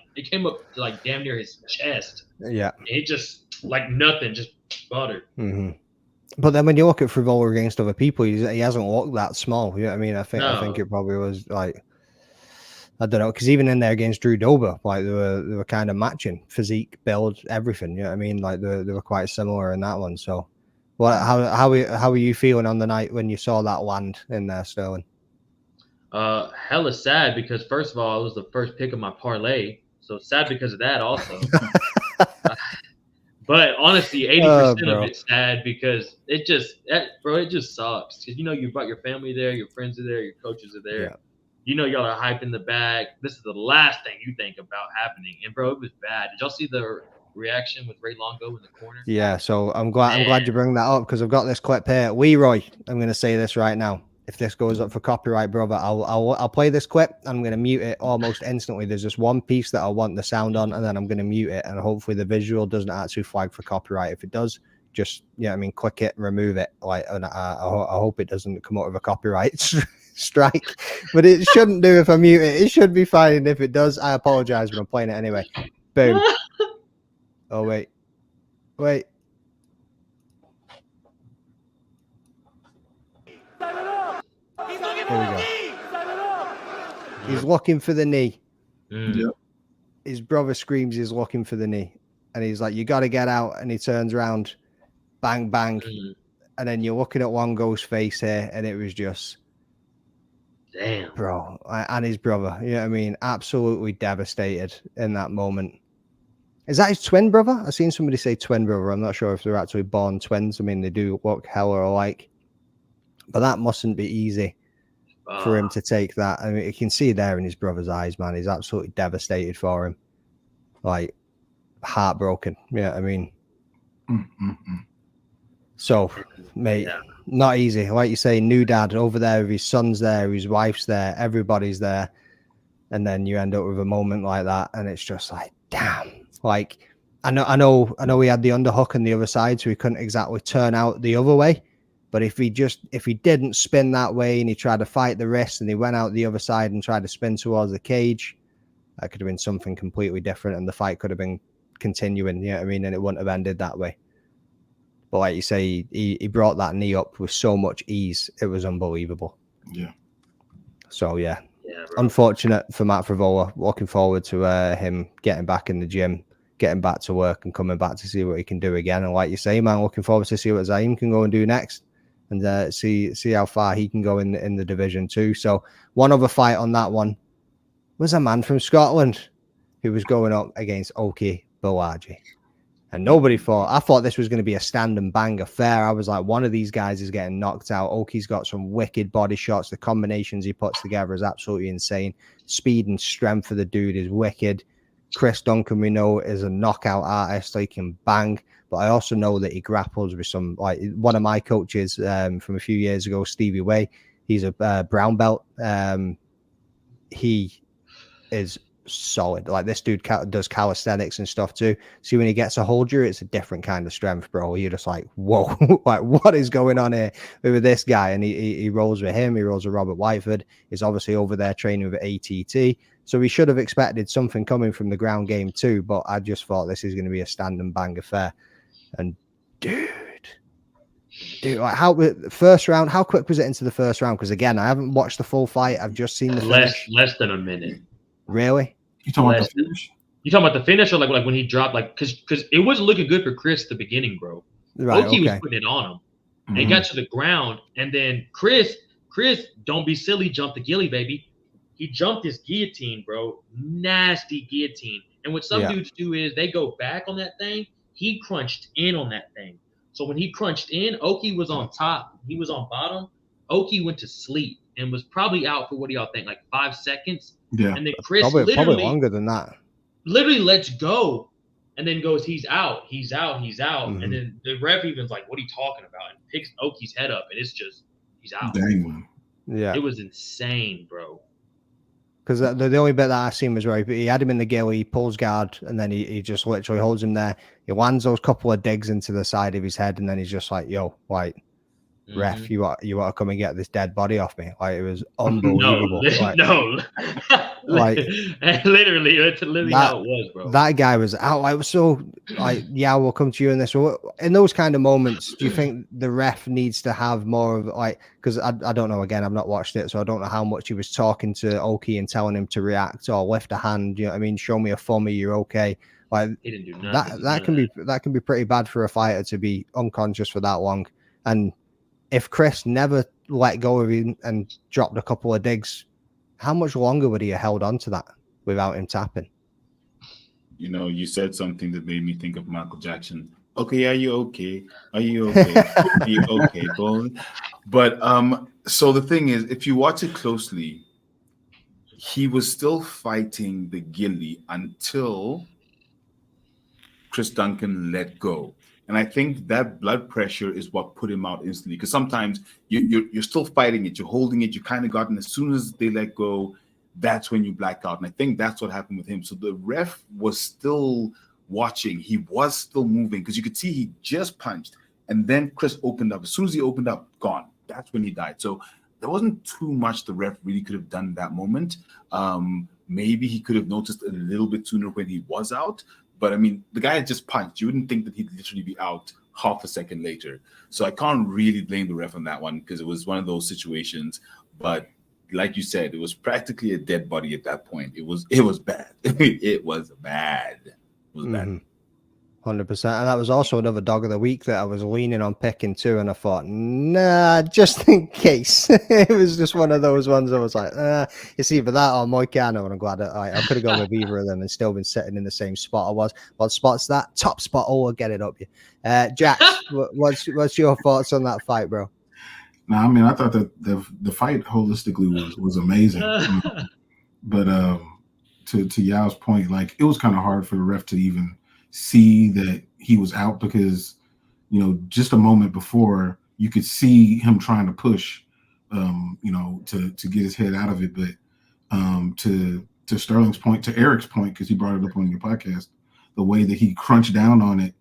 damn near his chest. Yeah. And it just like nothing, just buttered. Mm-hmm. But then when you look at Frivola against other people, he hasn't looked that small. You know what I mean? I think it probably was like, I don't know, because even in there against Drew Dober, like they were kind of matching physique, build, everything. You know what I mean? Like they were quite similar in that one. So, how were you feeling on the night when you saw that land in there, Sterling? Hella sad because first of all, it was the first pick of my parlay, so sad because of that also. But honestly, 80% of it's sad because it just sucks. Because you brought your family there, your friends are there, your coaches are there. Yeah. Y'all are hyping the bag. This is the last thing you think about happening. And bro, it was bad. Did y'all see the reaction with Ray Longo in the corner? Yeah. So I'm glad you bring that up because I've got this clip here. Leroy, I'm going to say this right now. If this goes up for copyright, brother, I'll play this clip. I'm going to mute it almost instantly. There's just one piece that I want the sound on, and then I'm going to mute it, and hopefully the visual doesn't actually flag for copyright. If it does, just click it and remove it. Like, and I hope it doesn't come up with a copyright strike, but it shouldn't do if I mute it. It should be fine. And if it does, I apologize, but I'm playing it anyway. Boom. Oh wait. Here we go. He's looking for the knee. Yep. His brother screams he's looking for the knee. And he's like, you got to get out. And he turns around, bang, bang. And then you're looking at Longo's face here, and it was just, damn, bro. And his brother, you know what I mean? Absolutely devastated in that moment. Is that his twin brother? I've seen somebody say twin brother. I'm not sure if they're actually born twins. I mean, they do look hella alike. But that mustn't be easy for him to take that. I mean, you can see there in his brother's eyes, man. He's absolutely devastated for him. Like, heartbroken. You know what I mean? So, mate, not easy. Like you say, new dad over there with his son's there, his wife's there, everybody's there. And then you end up with a moment like that. And it's just like, damn. Like, I know he had the underhook on the other side, so he couldn't exactly turn out the other way. But if he didn't spin that way and he tried to fight the wrist and he went out the other side and tried to spin towards the cage, that could have been something completely different and the fight could have been continuing, you know what I mean? And it wouldn't have ended that way. But like you say, he brought that knee up with so much ease. It was unbelievable. Yeah. So, yeah. Unfortunate for Matt Frivola. Looking forward to him getting back in the gym, getting back to work and coming back to see what he can do again. And like you say, man, looking forward to see what Zaim can go and do next. And see how far he can go in the division too. So one other fight on that one was a man from Scotland who was going up against Oki Bolaji. And I thought this was going to be a stand and bang affair. I was like, one of these guys is getting knocked out. Oki's got some wicked body shots. The combinations he puts together is absolutely insane. Speed and strength for the dude is wicked. Chris Duncan, we know, is a knockout artist. He can bang. But I also know that he grapples with some, like one of my coaches from a few years ago, Stevie Way. He's a brown belt. He is solid. Like this dude does calisthenics and stuff too. See, when he gets a hold you, it's a different kind of strength, bro. You're just like, whoa, like what is going on here with this guy? And he rolls with him. He rolls with Robert Whiteford. He's obviously over there training with ATT. So we should have expected something coming from the ground game too. But I just thought this is going to be a stand and bang affair. And dude, like how first round? How quick was it into the first round? Because again, I haven't watched the full fight. I've just seen the finish. Less than a minute. Really? You talking about the finish? You talking about the finish or like when he dropped? Like because it wasn't looking good for Chris at the beginning, bro. Right. Oki was putting it on him. And he got to the ground, and then Chris, don't be silly, jumped the ghillie, baby. He jumped his guillotine, bro. Nasty guillotine. And what some dudes do is they go back on that thing. He crunched in on that thing. So when he crunched in, Oki was on top. He was on bottom. Oki went to sleep and was probably out for, what do y'all think, like 5 seconds? Yeah. And then Chris probably longer than that. Literally lets go and then goes, he's out. And then the ref even's like, what are you talking about? And picks Oki's head up, and it's just, he's out. Dang. Yeah. It was insane, bro. Because the only bit that I seen was where he had him in the gill, he pulls guard, and then he just literally holds him there. He lands those couple of digs into the side of his head, and then he's just like, yo, like, ref, you want to come and get this dead body off me. Like, it was unbelievable. No, like literally, it's literally how it was, bro. That guy was out. I was so like, yeah, we'll come to you in this. In those kind of moments, do you think the ref needs to have more of like, because I don't know, again, I've not watched it, so I don't know how much he was talking to Oki and telling him to react or lift a hand, you know what I mean, show me a thumb, you're okay. Like, he didn't do nothing. that can be pretty bad for a fighter to be unconscious for that long. And if Chris never let go of him and dropped a couple of digs, how much longer would he have held on to that without him tapping? You know, you said something that made me think of Michael Jackson. Okay, are you okay? Are you okay? Are you okay, boy? But so the thing is, if you watch it closely, he was still fighting the ghillie until Chris Duncan let go. And I think that blood pressure is what put him out instantly. Because sometimes you're still fighting it, you're holding it, you kind of got, and as soon as they let go, that's when you black out. And I think that's what happened with him. So the ref was still watching. He was still moving because you could see he just punched. And then Chris opened up. As soon as he opened up, gone. That's when he died. So there wasn't too much the ref really could have done in that moment. Maybe he could have noticed a little bit sooner when he was out. But I mean, the guy had just punched. You wouldn't think that he'd literally be out half a second later. So I can't really blame the ref on that one because it was one of those situations. But like you said, it was practically a dead body at that point. It was bad. It was bad. It was bad. 100%. And that was also another dog of the week that I was leaning on picking too. And I thought, nah, just in case. It was just one of those ones I was like, it's either that or Moicano. And I'm glad that I could have gone with either of them and still been sitting in the same spot I was. What spot's that? Top spot. Oh, I'll get it up you. Jax, what's your thoughts on that fight, bro? No, I mean, I thought that the fight holistically was amazing. But to Yao's point, like, it was kind of hard for the ref to even see that he was out because, you know, just a moment before you could see him trying to push, you know, to get his head out of it. But to Sterling's point, to Eric's point, because he brought it up on your podcast, the way that he crunched down on it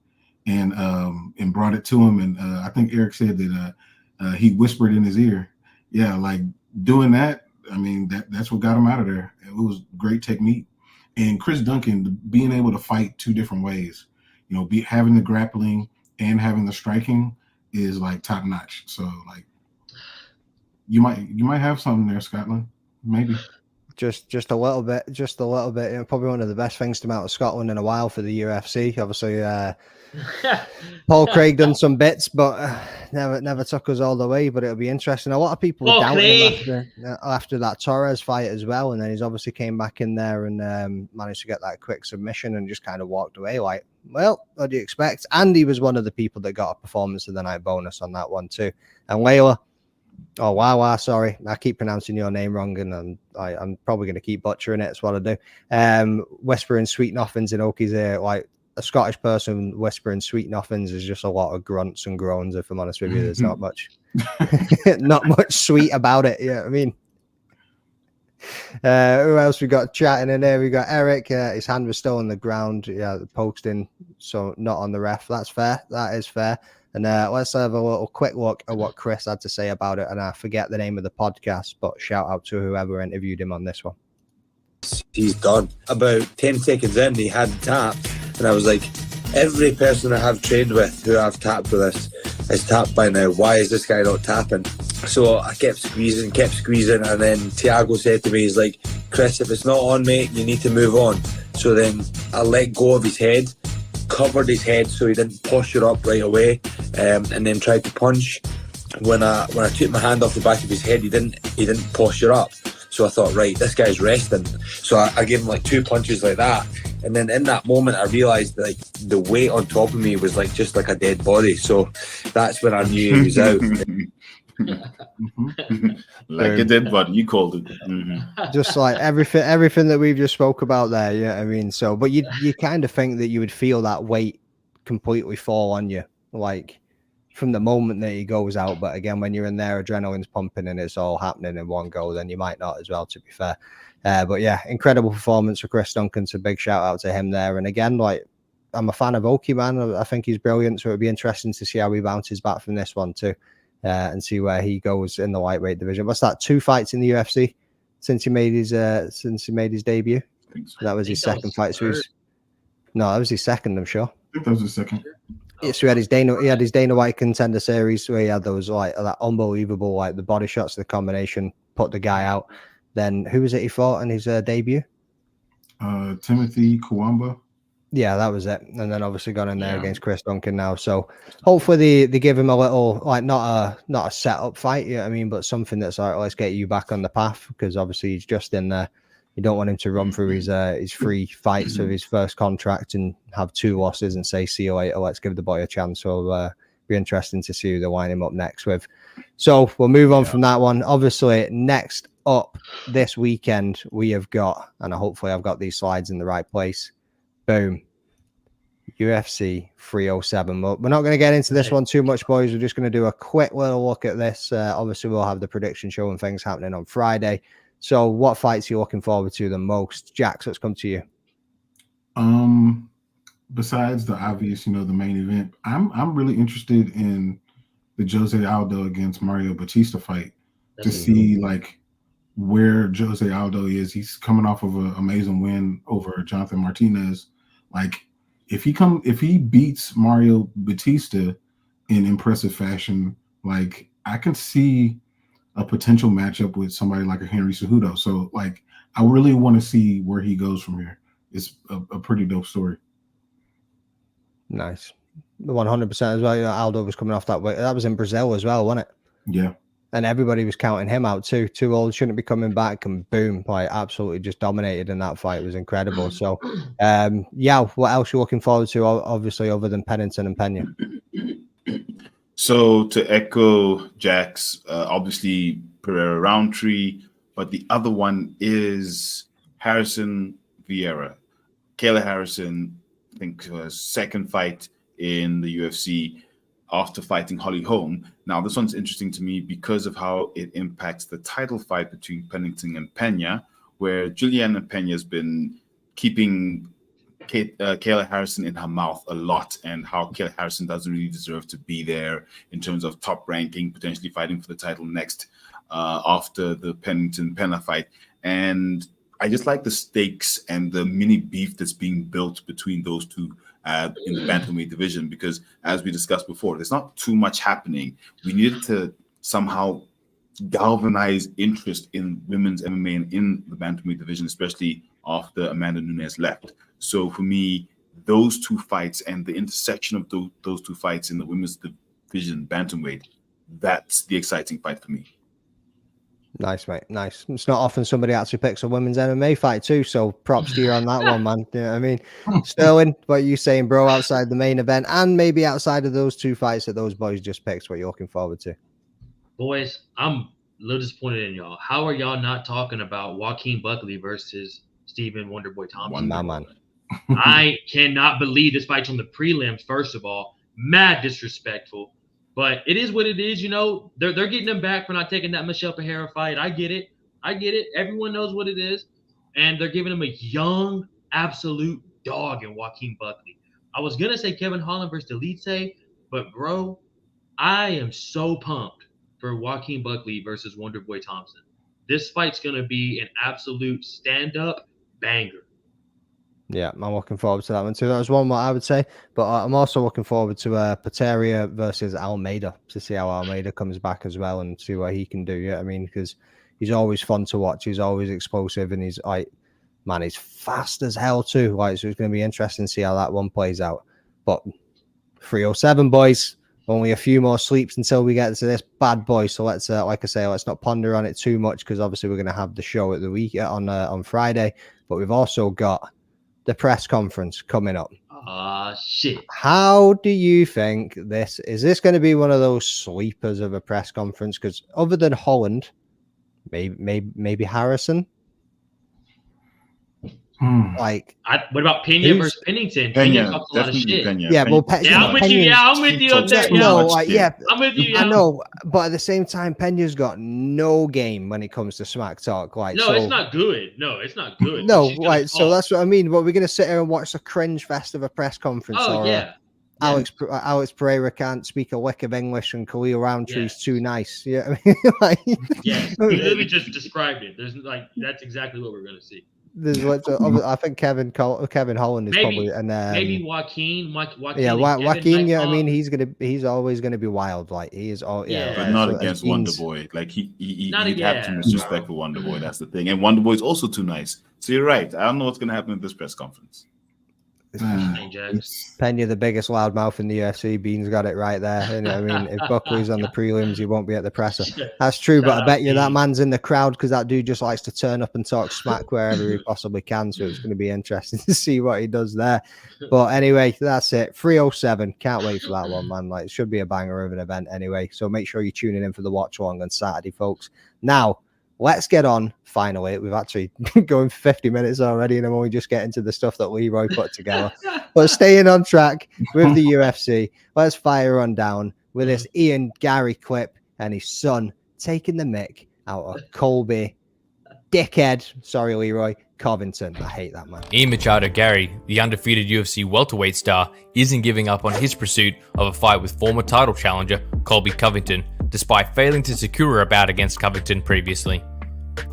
and brought it to him. And I think Eric said that he whispered in his ear. Yeah, like doing that, I mean, that's what got him out of there. It was great technique. And Chris Duncan being able to fight two different ways, you know, having the grappling and having the striking is like top notch. So like you might have something there, Scotland. Maybe. Just a little bit. You know, probably one of the best things to come out of Scotland in a while for the UFC. Obviously, Paul Craig done some bits, but never took us all the way. But it'll be interesting. A lot of people were doubting him after that Torres fight as well, and then he's obviously came back in there and managed to get that quick submission and just kind of walked away like, well, what do you expect? And he was one of the people that got a performance of the night bonus on that one too. And Layla. Oh, wow, sorry. I keep pronouncing your name wrong, and I'm probably going to keep butchering it. It's what I do. Whispering sweet nothings in Oki's ear, like a Scottish person whispering sweet nothings is just a lot of grunts and groans, if I'm honest with you. There's not much sweet about it. Yeah, I mean, who else we got chatting in there? We got Eric. His hand was still on the ground. Yeah, posting, so not on the ref. That's fair. That is fair. And let's have a little quick look at what Chris had to say about it. And I forget the name of the podcast, but shout out to whoever interviewed him on this one. He's done. About 10 seconds in, he had tapped. And I was like, every person I have trained with who I've tapped with this is tapped by now. Why is this guy not tapping? So I kept squeezing. And then Thiago said to me, he's like, Chris, if it's not on, mate, you need to move on. So then I let go of his head, covered his head so he didn't posture up right away, and then tried to punch. When I took my hand off the back of his head, he didn't posture up. So I thought, right, this guy's resting. So I gave him like 2 punches like that. And then in that moment, I realized like the weight on top of me was like just like a dead body. So that's when I knew he was out. Like a dead body, you called it. Just like everything that we've just spoke about there. Yeah, I mean, so, but you kind of think that you would feel that weight completely fall on you, like from the moment that he goes out. But again, when you're in there, adrenaline's pumping and it's all happening in one go, then you might not as well, to be fair. But yeah, incredible performance for Chris Duncan. So big shout out to him there. And again, like, I'm a fan of Oki, man. I think he's brilliant. So it'd be interesting to see how he bounces back from this one too. and see where he goes in the lightweight division. What's that? 2 fights in the UFC since he made his debut. So that was his second fight. So no, that was his second, I'm sure. I think that was his second. Yeah, so he had his Dana White Contender Series where he had those like that unbelievable like the body shots, the combination, put the guy out. Then who was it he fought in his debut? Timothy Kawamba. Yeah, that was it. And then obviously gone in there against Chris Duncan now. So hopefully they give him a little like not a setup fight, you know what I mean, but something that's like, let's get you back on the path, because obviously he's just in there. You don't want him to run through his 3 fights of his first contract and have 2 losses and say, see you later, let's give the boy a chance. So be interesting to see who they line him up next with. So we'll move on from that one. Obviously, next up this weekend, we have got, and hopefully I've got these slides in the right place. Boom. UFC 307. We're not going to get into this one too much, boys. We're just going to do a quick little look at this. Obviously, we'll have the prediction show and things happening on Friday. So what fights are you looking forward to the most? Jax, let's come to you. Besides the obvious, the main event, I'm really interested in the Jose Aldo against Mario Batista fight to see like where Jose Aldo is. He's coming off of an amazing win over Jonathan Martinez. Like if he beats Mario Batista in impressive fashion, like I can see a potential matchup with somebody like a Henry Cejudo. So like I really want to see where he goes from here. It's a pretty dope story. Nice. 100% as well. Aldo was coming off that way. That was in Brazil as well, wasn't it? Yeah. And everybody was counting him out too. Too old, shouldn't be coming back, and boom, like absolutely just dominated in that fight. It was incredible. So, what else are you looking forward to? Obviously, other than Pennington and Pena. So to echo Jax, obviously Pereira Roundtree, but the other one is Harrison Vieira. Kayla Harrison, I think, second fight in the UFC after fighting Holly Holm. Now, this one's interesting to me because of how it impacts the title fight between Pennington and Pena, where Juliana Pena has been keeping Kayla Harrison in her mouth a lot, and how Kayla Harrison doesn't really deserve to be there in terms of top ranking, potentially fighting for the title next after the Pennington-Pena fight. And I just like the stakes and the mini beef that's being built between those two in the bantamweight division, because as we discussed before, there's not too much happening. We needed to somehow galvanize interest in women's MMA and in the bantamweight division, especially after Amanda Nunes left. So for me, those 2 fights and the intersection of those 2 fights in the women's division bantamweight, that's the exciting fight for me. Nice, mate. Nice. It's not often somebody actually picks a women's MMA fight too, so props to you on that one, man. You know what I mean? Sterling, what are you saying, bro, outside the main event and maybe outside of those 2 fights that those boys just picked, what you're looking forward to? Boys, I'm a little disappointed in y'all. How are y'all not talking about Joaquin Buckley versus Stephen Wonderboy Thompson? Man. I cannot believe this fight's on the prelims, first of all. Mad disrespectful. But it is what it is, They're getting them back for not taking that Michelle Pereira fight. I get it. Everyone knows what it is. And they're giving him a young, absolute dog in Joaquin Buckley. I was going to say Kevin Holland versus Delite, but, bro, I am so pumped for Joaquin Buckley versus Wonderboy Thompson. This fight's going to be an absolute stand-up banger. Yeah, I'm looking forward to that one too. That was one what I would say, but I'm also looking forward to Pateria versus Almeida to see how Almeida comes back as well and see what he can do. Yeah, I mean, because he's always fun to watch. He's always explosive, and he's like, man, he's fast as hell too. Like, so it's going to be interesting to see how that one plays out. But 307, boys. Only a few more sleeps until we get to this bad boy. So let's, like I say, let's not ponder on it too much, because obviously we're going to have the show at the week on Friday, but we've also got the press conference coming up. Shit. How do you think this is? This going to be one of those sleepers of a press conference? Because other than Holland, maybe Harrison. Like, what about Pena versus Pennington? Pena talks a lot of shit. Pena. Yeah, well, I'm with you. I'm with you on that. I'm with you. I know, but at the same time, Pena's got no game when it comes to smack talk. Like, no, it's not good. No, it's not good. No, like, so that's what I mean. But we're gonna sit here and watch the cringe fest of a press conference. Oh, yeah. Alex Pereira can't speak a lick of English, and Khalil Roundtree's too nice. Yeah, I mean, like, yes, you literally just described it. There's like that's exactly what we're gonna see. There's I think Kevin Holland is probably, and maybe Joaquin. Yeah, Joaquin. Yeah, I mean, he's always gonna be wild. Like he is all. Yeah, but not against Wonder Boy. Like he'd have too much respect for Wonder Boy. That's the thing. And Wonder Boy is also too nice. So you're right. I don't know what's gonna happen at this press conference. Pena, the biggest loudmouth in the UFC. Bean's got it right there. You know, I mean, if Buckley's on the prelims, he won't be at the presser. That's true, but I bet you that man's in the crowd because that dude just likes to turn up and talk smack wherever he possibly can. So it's going to be interesting to see what he does there. But anyway, that's it. 307. Can't wait for that one, man. Like, it should be a banger of an event anyway. So make sure you're tuning in for the watch along on Saturday, folks. Now, let's get on. Finally, we've actually been going 50 minutes already, and I'm only just getting to the stuff that Leroy put together. But staying on track with the UFC, let's fire on down with this Ian Garry clip and his son taking the mick out of Colby, dickhead, sorry, Leroy, Covington. I hate that, man. Ian Machado Garry, the undefeated UFC welterweight star, isn't giving up on his pursuit of a fight with former title challenger Colby Covington, despite failing to secure a bout against Covington previously.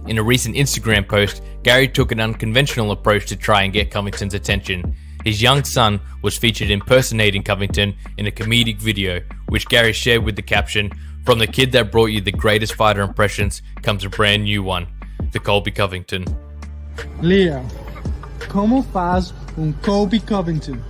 In a recent Instagram post, Garry took an unconventional approach to try and get Covington's attention. His young son was featured impersonating Covington in a comedic video, which Garry shared with the caption, "From the kid that brought you the greatest fighter impressions comes a brand new one, the Colby Covington." Leo, como faz Colby Covington?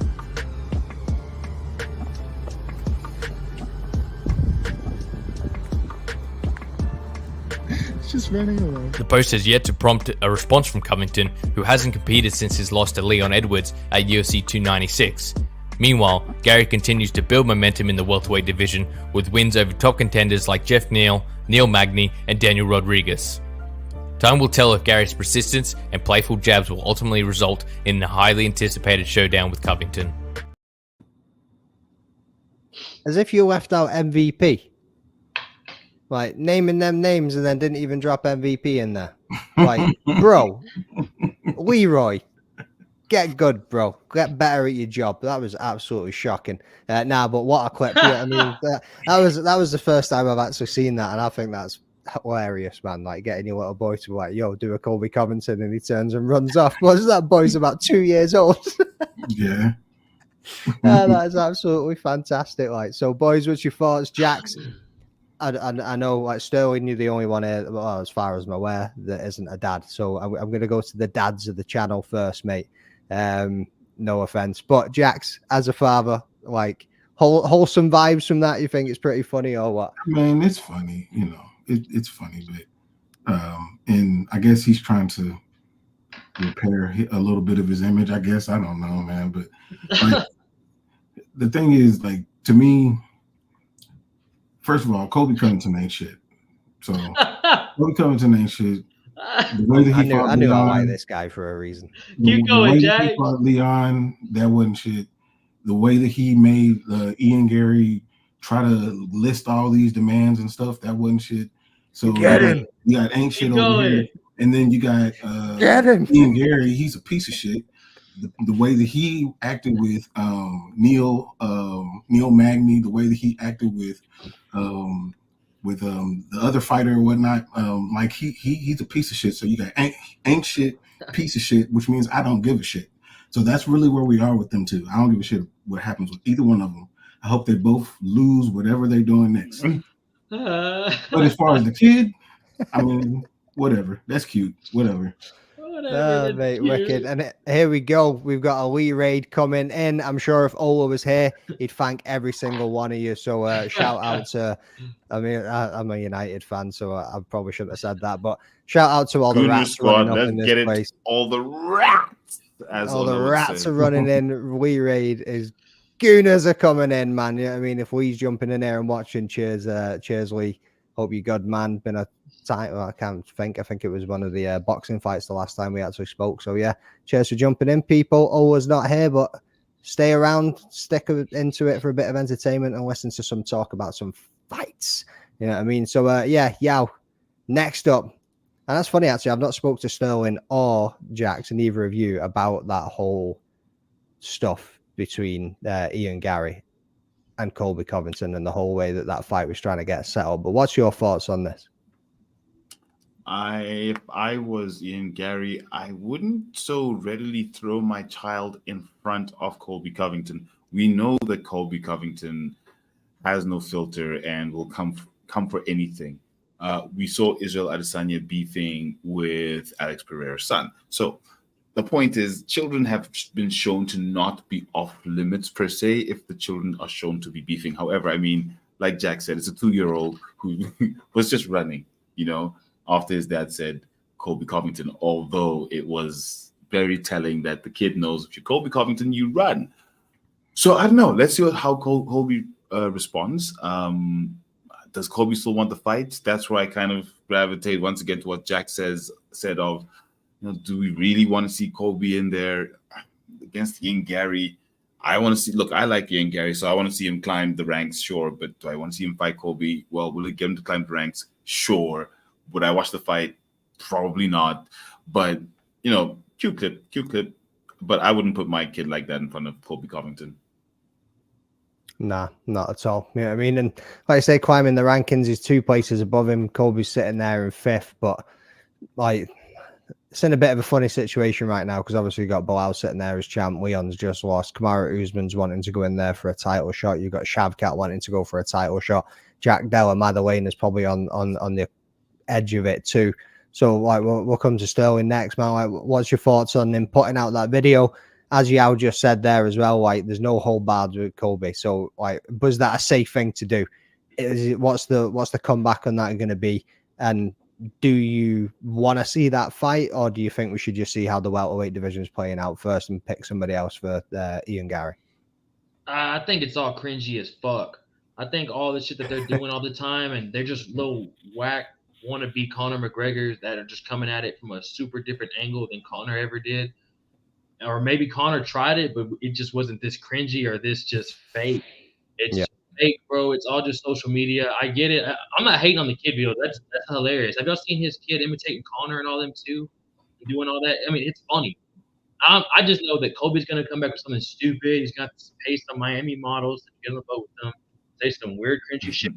Just running away. The post has yet to prompt a response from Covington, who hasn't competed since his loss to Leon Edwards at UFC 296. Meanwhile, Garry continues to build momentum in the welterweight division with wins over top contenders like Jeff Neal, Neil Magny, and Daniel Rodriguez. Time will tell if Garry's persistence and playful jabs will ultimately result in a highly anticipated showdown with Covington. As if you left out MVP. Like, naming them names and then didn't even drop MVP in there. Like, bro, Leroy, get good, bro. Get better at your job. That was absolutely shocking. But what a clip. Yeah, I mean, that was the first time I've actually seen that, and I think that's hilarious, man. Like, getting your little boy to be like, yo, do a Colby Covington, and he turns and runs off. Was that boy's about 2 years old? Yeah. That is absolutely fantastic. Like, so, boys, what's your thoughts? Jax, I know, like, Sterling, you're the only one here, well, as far as I'm aware, that isn't a dad. So I'm going to go to the dads of the channel first, mate. No offense, but Jax, as a father, like, wholesome vibes from that. You think it's pretty funny or what? I mean, it's funny, you know. It's funny, but and I guess he's trying to repair a little bit of his image. I guess, I don't know, man. But like, the thing is, like, to me, first of all, Colby Covington ain't shit. So Colby Covington ain't shit. The way that he I knew I liked this guy for a reason. Keep going, Jack. The way that he fought Leon, that wasn't shit. The way that he made Ian Garry try to list all these demands and stuff, that wasn't shit. So you got ain't shit over here, and then you got Ian Garry. He's a piece of shit. The way that he acted with Neil Magny, the way that he acted with the other fighter and whatnot, like he's a piece of shit. So you got ain't shit, piece of shit, which means I don't give a shit. So that's really where we are with them too. I don't give a shit what happens with either one of them. I hope they both lose whatever they're doing next. But as far as the kid, I mean, whatever. That's cute. Whatever. Mate, wicked. And here we go. We've got a Lee Raid coming in. I'm sure if Ola was here, he'd thank every single one of you. So shout out to, I mean, I'm a United fan, so I probably shouldn't have said that. But shout out to all the rats running up in this place. All the rats. All the rats are running in. Lee Raid is Gooners are coming in, man. You know what I mean? If Lee's jumping in there and watching, cheers, Lee. Hope you're good, man. Been a time, I can't think. I think it was one of the boxing fights the last time we actually spoke. So yeah, cheers for jumping in, people. Always not here, but stay around, stick into it for a bit of entertainment and listen to some talk about some fights. You know what I mean? So yeah, Yao. Next up, and that's funny actually. I've not spoke to Sterling or Jax, neither of you, about that whole stuff between Ian Garry and Colby Covington and the whole way that fight was trying to get set up. But what's your thoughts on this? If I was Ian Garry, I wouldn't so readily throw my child in front of Colby Covington. We know that Colby Covington has no filter and will come for anything. We saw Israel Adesanya beefing with Alex Pereira's son. So the point is, children have been shown to not be off limits per se if the children are shown to be beefing. However, I mean, like Jack said, it's a 2-year-old who was just running, after his dad said Colby Covington, although it was very telling that the kid knows if you're Colby Covington, you run. So I don't know. Let's see how Colby responds. Does Colby still want the fight? That's where I kind of gravitate once again to what Jack said of, do we really want to see Colby in there against Ian Garry? I want to see, look, I like Ian Garry, so I want to see him climb the ranks, sure. But do I want to see him fight Colby? Well, will it get him to climb the ranks? Sure. Would I watch the fight? Probably not. But, cute clip. But I wouldn't put my kid like that in front of Colby Covington. Nah, not at all. You know what I mean? And like I say, climbing the rankings, he's 2 places above him. Colby's sitting there in 5th, but it's in a bit of a funny situation right now because obviously you've got Bilal sitting there as champ. Leon's just lost. Kamaru Usman's wanting to go in there for a title shot. You've got Shavkat wanting to go for a title shot. Jack Della Maddalena is probably on the edge of it too. So we'll come to Sterling next, man. What's your thoughts on him putting out that video? As Yao just said there as well, there's no hold barred with Colby. So was that a safe thing to do? What's the comeback on that going to be? And do you want to see that fight, or do you think we should just see how the welterweight division is playing out first and pick somebody else for Ian Garry? I think it's all cringy as fuck. I think all the shit that they're doing all the time, and they're just little whack wannabe Conor McGregors that are just coming at it from a super different angle than Conor ever did. Or maybe Conor tried it, but it just wasn't this cringy or this just fake. It's fake, bro. It's all just social media. I get it. I'm not hating on the kid video. That's hilarious. Have y'all seen his kid imitating Conor and all them too? Doing all that? I mean, it's funny. I just know that Colby's going to come back with something stupid. He's going to pay some Miami models to get on the boat with them, say some weird, cringy shit.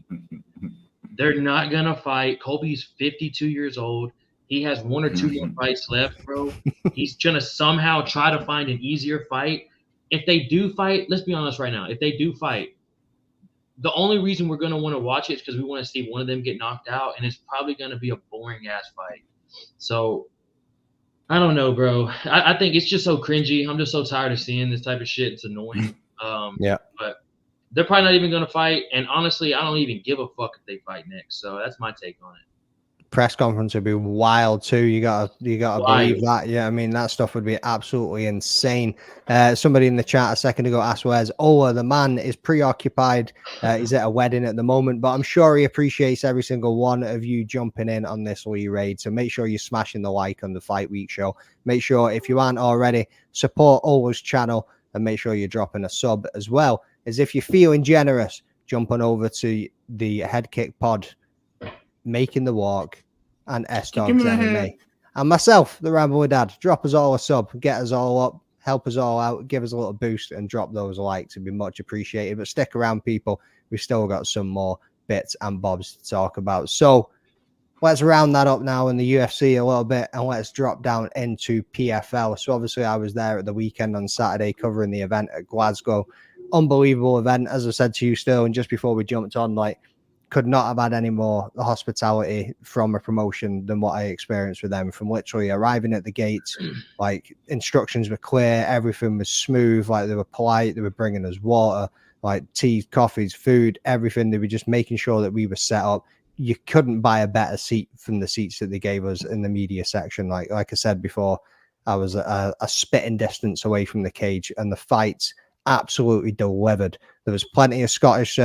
They're not going to fight. Colby's 52 years old. He has 1 or 2 more fights left, bro. He's going to somehow try to find an easier fight. If they do fight, let's be honest right now. If they do fight, the only reason we're going to want to watch it is because we want to see one of them get knocked out, and it's probably going to be a boring-ass fight. So, I don't know, bro. I think it's just so cringy. I'm just so tired of seeing this type of shit. It's annoying. But they're probably not even going to fight, and honestly, I don't even give a fuck if they fight next. So, that's my take on it. Press conference would be wild too. You gotta believe that. Yeah, I mean that stuff would be absolutely insane. Somebody in the chat a second ago asked where's Ola. The man is preoccupied. He's at a wedding at the moment, but I'm sure he appreciates every single one of you jumping in on this Lee raid. So make sure you're smashing the like on the Fight Week show. Make sure if you aren't already, support Ola's channel and make sure you're dropping a sub as well. As if you're feeling generous, jump on over to the Head Kick Pod, Making the Walk, and S-Dogs MMA. And myself, the Ramble with Dad. Drop us all a sub, get us all up, help us all out, give us a little boost, and drop those likes. It'd be much appreciated. But stick around, people. We've still got some more bits and bobs to talk about. So let's round that up now in the UFC a little bit, and let's drop down into PFL. So obviously I was there at the weekend on Saturday covering the event at Glasgow. Unbelievable event. As I said to you, Sterling, just before we jumped on, could not have had any more hospitality from a promotion than what I experienced with them. From literally arriving at the gates, instructions were clear, everything was smooth, they were polite, they were bringing us water, tea, coffees, food, everything. They were just making sure that we were set up. You couldn't buy a better seat from the seats that they gave us in the media section. Like I said before, I was a spitting distance away from the cage, and the fights absolutely delivered. There was plenty of Scottish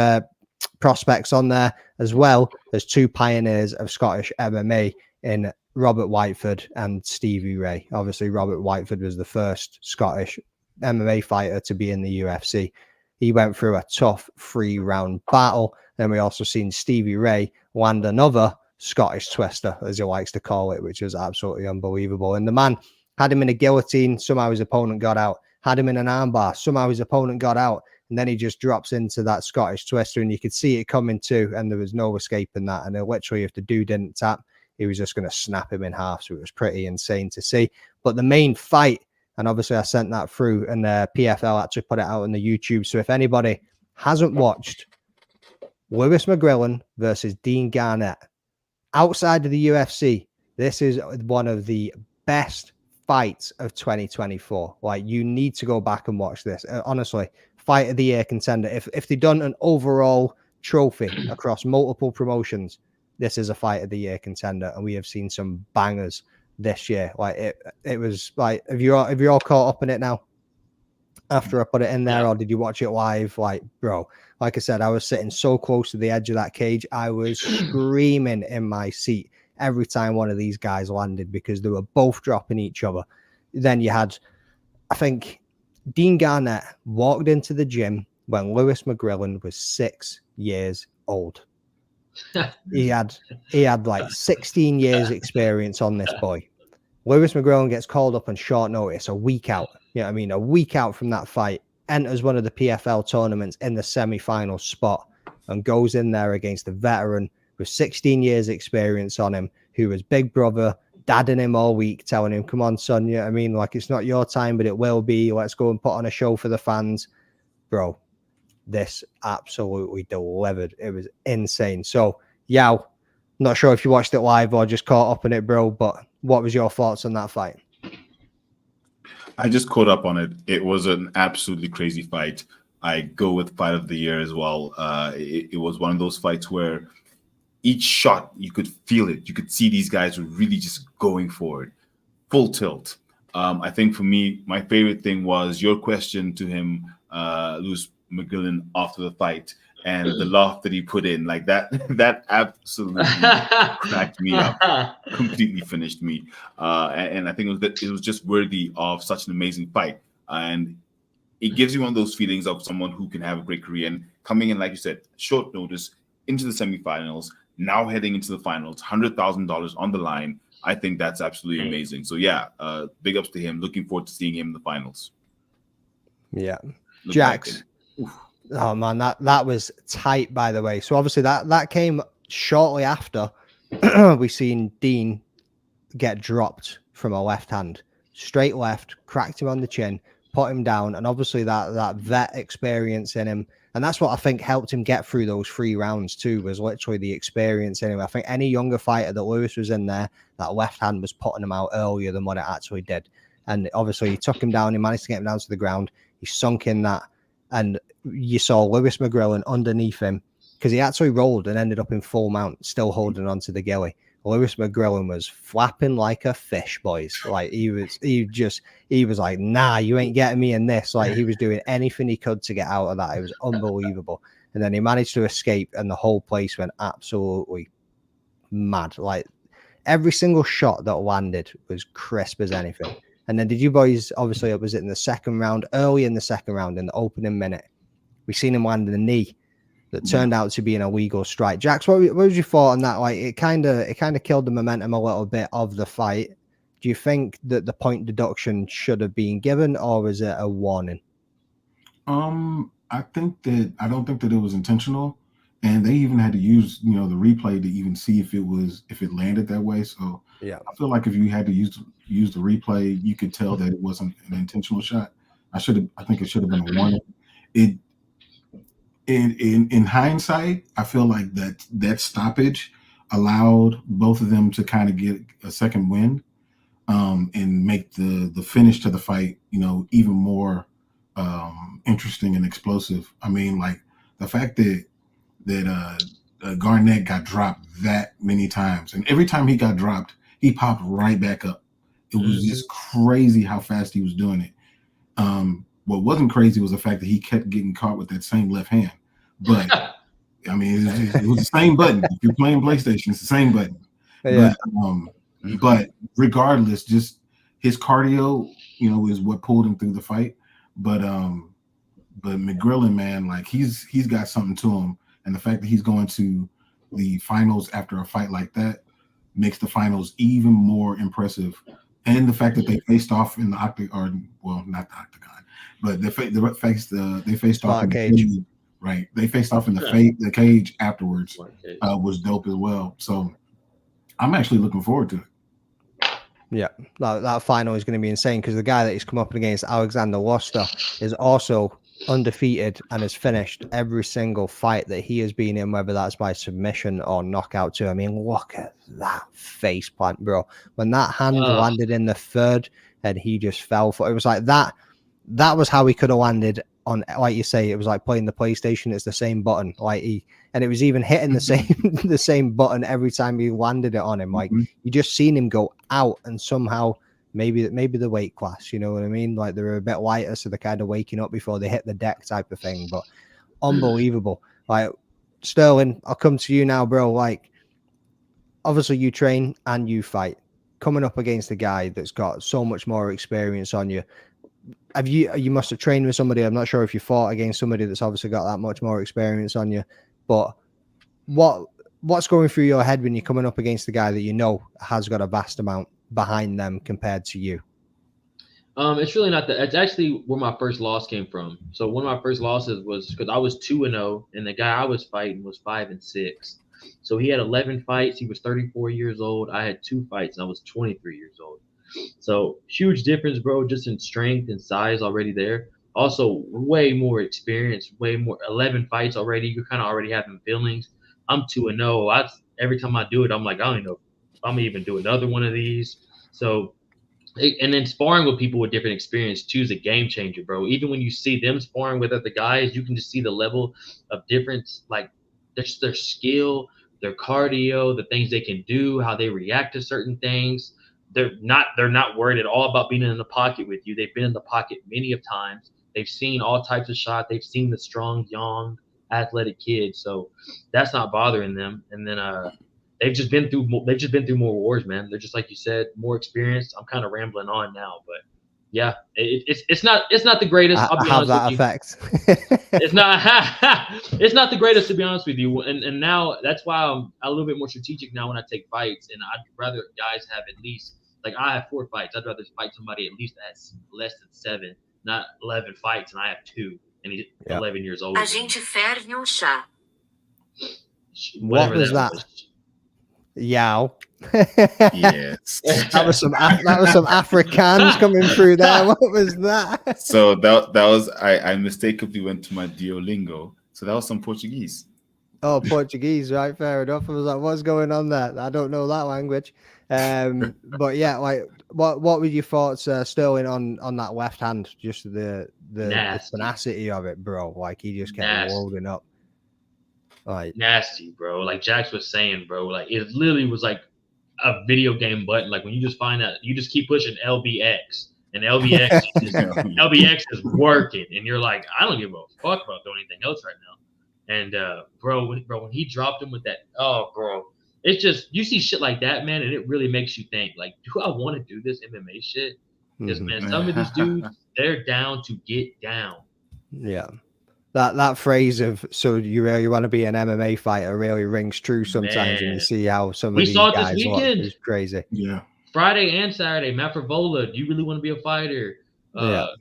prospects on there, as well as 2 pioneers of Scottish MMA in Robert Whiteford and Stevie Ray. Obviously, Robert Whiteford was the first Scottish MMA fighter to be in the UFC. He went through a tough 3-round battle. Then we also seen Stevie Ray land another Scottish twister, as he likes to call it, which was absolutely unbelievable. And the man had him in a guillotine. Somehow his opponent got out. Had him in an armbar. Somehow his opponent got out. And then he just drops into that Scottish twister, and you could see it coming too, and there was no escaping that. And literally, if the dude didn't tap, he was just going to snap him in half. So it was pretty insane to see. But the main fight, and obviously I sent that through, and PFL actually put it out on the YouTube. So if anybody hasn't watched Lewis McGrillen versus Dean Garnett outside of the UFC, this is one of the best fights of 2024. Like, you need to go back and watch this. Honestly, fight of the year contender. If they've done an overall trophy across multiple promotions, this is a fight of the year contender, and we have seen some bangers this year. Like, it was like, have you all caught up in it now after I put it in there, or did you watch it live? Like, bro, like I said, I was sitting so close to the edge of that cage, I was screaming in my seat every time one of these guys landed, because they were both dropping each other. Then you had, I think, Dean Garnett walked into the gym when Lewis McGrillen was 6 years old. He had like 16 years experience on this boy. Lewis McGrillen gets called up on short notice, a week out. You know what I mean? A week out from that fight, enters one of the PFL tournaments in the semi-final spot, and goes in there against a veteran with 16 years experience on him, who was big brother, dadding him all week, telling him, come on, son, you know what I mean? Like, it's not your time, but it will be. Let's go and put on a show for the fans. Bro, this absolutely delivered. It was insane. So, Yao, not sure if you watched it live or just caught up on it, bro, but what was your thoughts on that fight? I just caught up on it. It was an absolutely crazy fight. I go with fight of the year as well. It was one of those fights where each shot, you could feel it. You could see these guys were really just going for it. Full tilt. I think for me, my favorite thing was your question to him, Lewis McGrillen, after the fight, and the laugh that he put in. Like that absolutely cracked me up. Completely finished me. And I think it was just worthy of such an amazing fight. And it gives you one of those feelings of someone who can have a great career and coming in, like you said, short notice into the semifinals, now heading into the finals, $100,000 on the line. I think that's absolutely amazing. So yeah, big ups to him. Looking forward to seeing him in the finals. Yeah. Jax. Oh man, that was tight, by the way. So obviously that came shortly after we seen Dean get dropped from a left hand, straight left, cracked him on the chin, put him down, and obviously that vet experience in him, and that's what I think helped him get through those 3 rounds too, was literally the experience in him. I think any younger fighter that Lewis was in there, that left hand was putting him out earlier than what it actually did. And obviously he took him down, he managed to get him down to the ground, he sunk in that, and you saw Lewis McGrillen underneath him, because he actually rolled and ended up in full mount, still holding on to the gilly. Lewis McGrillen was flapping like a fish, boys. Like, he was like, nah, you ain't getting me in this. Like, he was doing anything he could to get out of that. It was unbelievable. And then he managed to escape, and the whole place went absolutely mad. Like, every single shot that landed was crisp as anything. And then did you boys, obviously it was in the second round, early in the second round, in the opening minute, we seen him land a knee that turned out to be an illegal strike. Jax, what was your thought on that? Like, it kind of killed the momentum a little bit of the fight. Do you think that the point deduction should have been given, or was it a warning? I don't think that it was intentional, and they even had to use the replay to even see if it landed that way. So yeah, I feel like if you had to use the replay, you could tell that it wasn't an intentional shot. I think it should have been a warning. In hindsight, I feel like that stoppage allowed both of them to kind of get a second wind, and make the finish to the fight, even more interesting and explosive. I mean, like, the fact that Garnett got dropped that many times, and every time he got dropped, he popped right back up. It was just crazy how fast he was doing it. What wasn't crazy was the fact that he kept getting caught with that same left hand. But I mean, it was the same button. If you're playing PlayStation, it's the same button. Yeah. But regardless, just his cardio, is what pulled him through the fight. But McGrillen, man, like, he's got something to him, and the fact that he's going to the finals after a fight like that makes the finals even more impressive. And the fact that they faced off in the octagon, not the octagon, but they faced off in the cage. cage. Right, they faced off in the cage afterwards. Was dope as well. So I'm actually looking forward to it. Yeah, that final is going to be insane because the guy that he's come up against, Alexander Worcester, is also undefeated and has finished every single fight that he has been in, whether that's by submission or knockout too. I mean, look at that face plant, bro. When that hand landed in the third and he just fell for it, was like that was how he could have landed on, like you say, it was like playing the PlayStation. It's the same button, and it was even hitting the same button every time he landed it on him. Like you just seen him go out, and somehow maybe the weight class, you know what I mean? Like they're a bit lighter, so they're kind of waking up before they hit the deck type of thing. But unbelievable. Like Sterling, I'll come to you now, bro. Like obviously you train and you fight, coming up against a guy that's got so much more experience on you. You must have trained with somebody. I'm not sure if you fought against somebody that's obviously got that much more experience on you, but what's going through your head when you're coming up against a guy that you know has got a vast amount behind them compared to you? It's really not that. It's actually where my first loss came from. So one of my first losses was because I was 2-0, and the guy I was fighting was 5-6. So he had 11 fights. He was 34 years old. I had 2 fights, and I was 23 years old. So huge difference, bro, just in strength and size already there. Also, way more experience, way more 11 fights already. You're kind of already having feelings. I'm 2-0. Every time I do it, I'm like, I don't know if I'm gonna even do another one of these. So, and then sparring with people with different experience too is a game changer, bro. Even when you see them sparring with other guys, you can just see the level of difference, like just their skill, their cardio, the things they can do, how they react to certain things. They're not worried at all about being in the pocket with you. They've been in the pocket many of times. They've seen all types of shots. They've seen the strong, young, athletic kids. So that's not bothering them. And then they've just been through more wars, man. They're just like you said, more experienced. I'm kind of rambling on now, but yeah, it's not the greatest. I'll be honest with you. Effect. It's not the greatest, to be honest with you. And now that's why I'm a little bit more strategic now when I take fights. And I'd rather guys have at least, like I have 4 fights. I'd rather fight somebody at least that's less than 7, not 11 fights, and I have 2, and he's 11 years old. A gente ferve chá. What was that? Yow. Yes. that was some Afrikaans coming through there. What was that? So that was I mistakenly went to my Duolingo. So that was some Portuguese. Oh, Portuguese, right? Fair enough. I was like, what's going on there? I don't know that language. But yeah, like what were your thoughts, Sterling, on that left hand? Just the tenacity of it, bro. Like he just kept loading up. Like nasty, bro. Like Jax was saying, bro. Like it literally was like a video game button. Like when you just find out, you just keep pushing LBX, and LBX LBX is working, and you're like, I don't give a fuck about doing anything else right now. And bro, when he dropped him with that, oh, bro, it's just you see shit like that, man, and it really makes you think, like, do I want to do this MMA shit? Because man, some of these dudes, they're down to get down. Yeah. That phrase of "so you really want to be an MMA fighter" really rings true sometimes, and you see how some of these guys this weekend. It's crazy. Yeah, Friday and Saturday, Matt Frivola, do you really want to be a fighter? The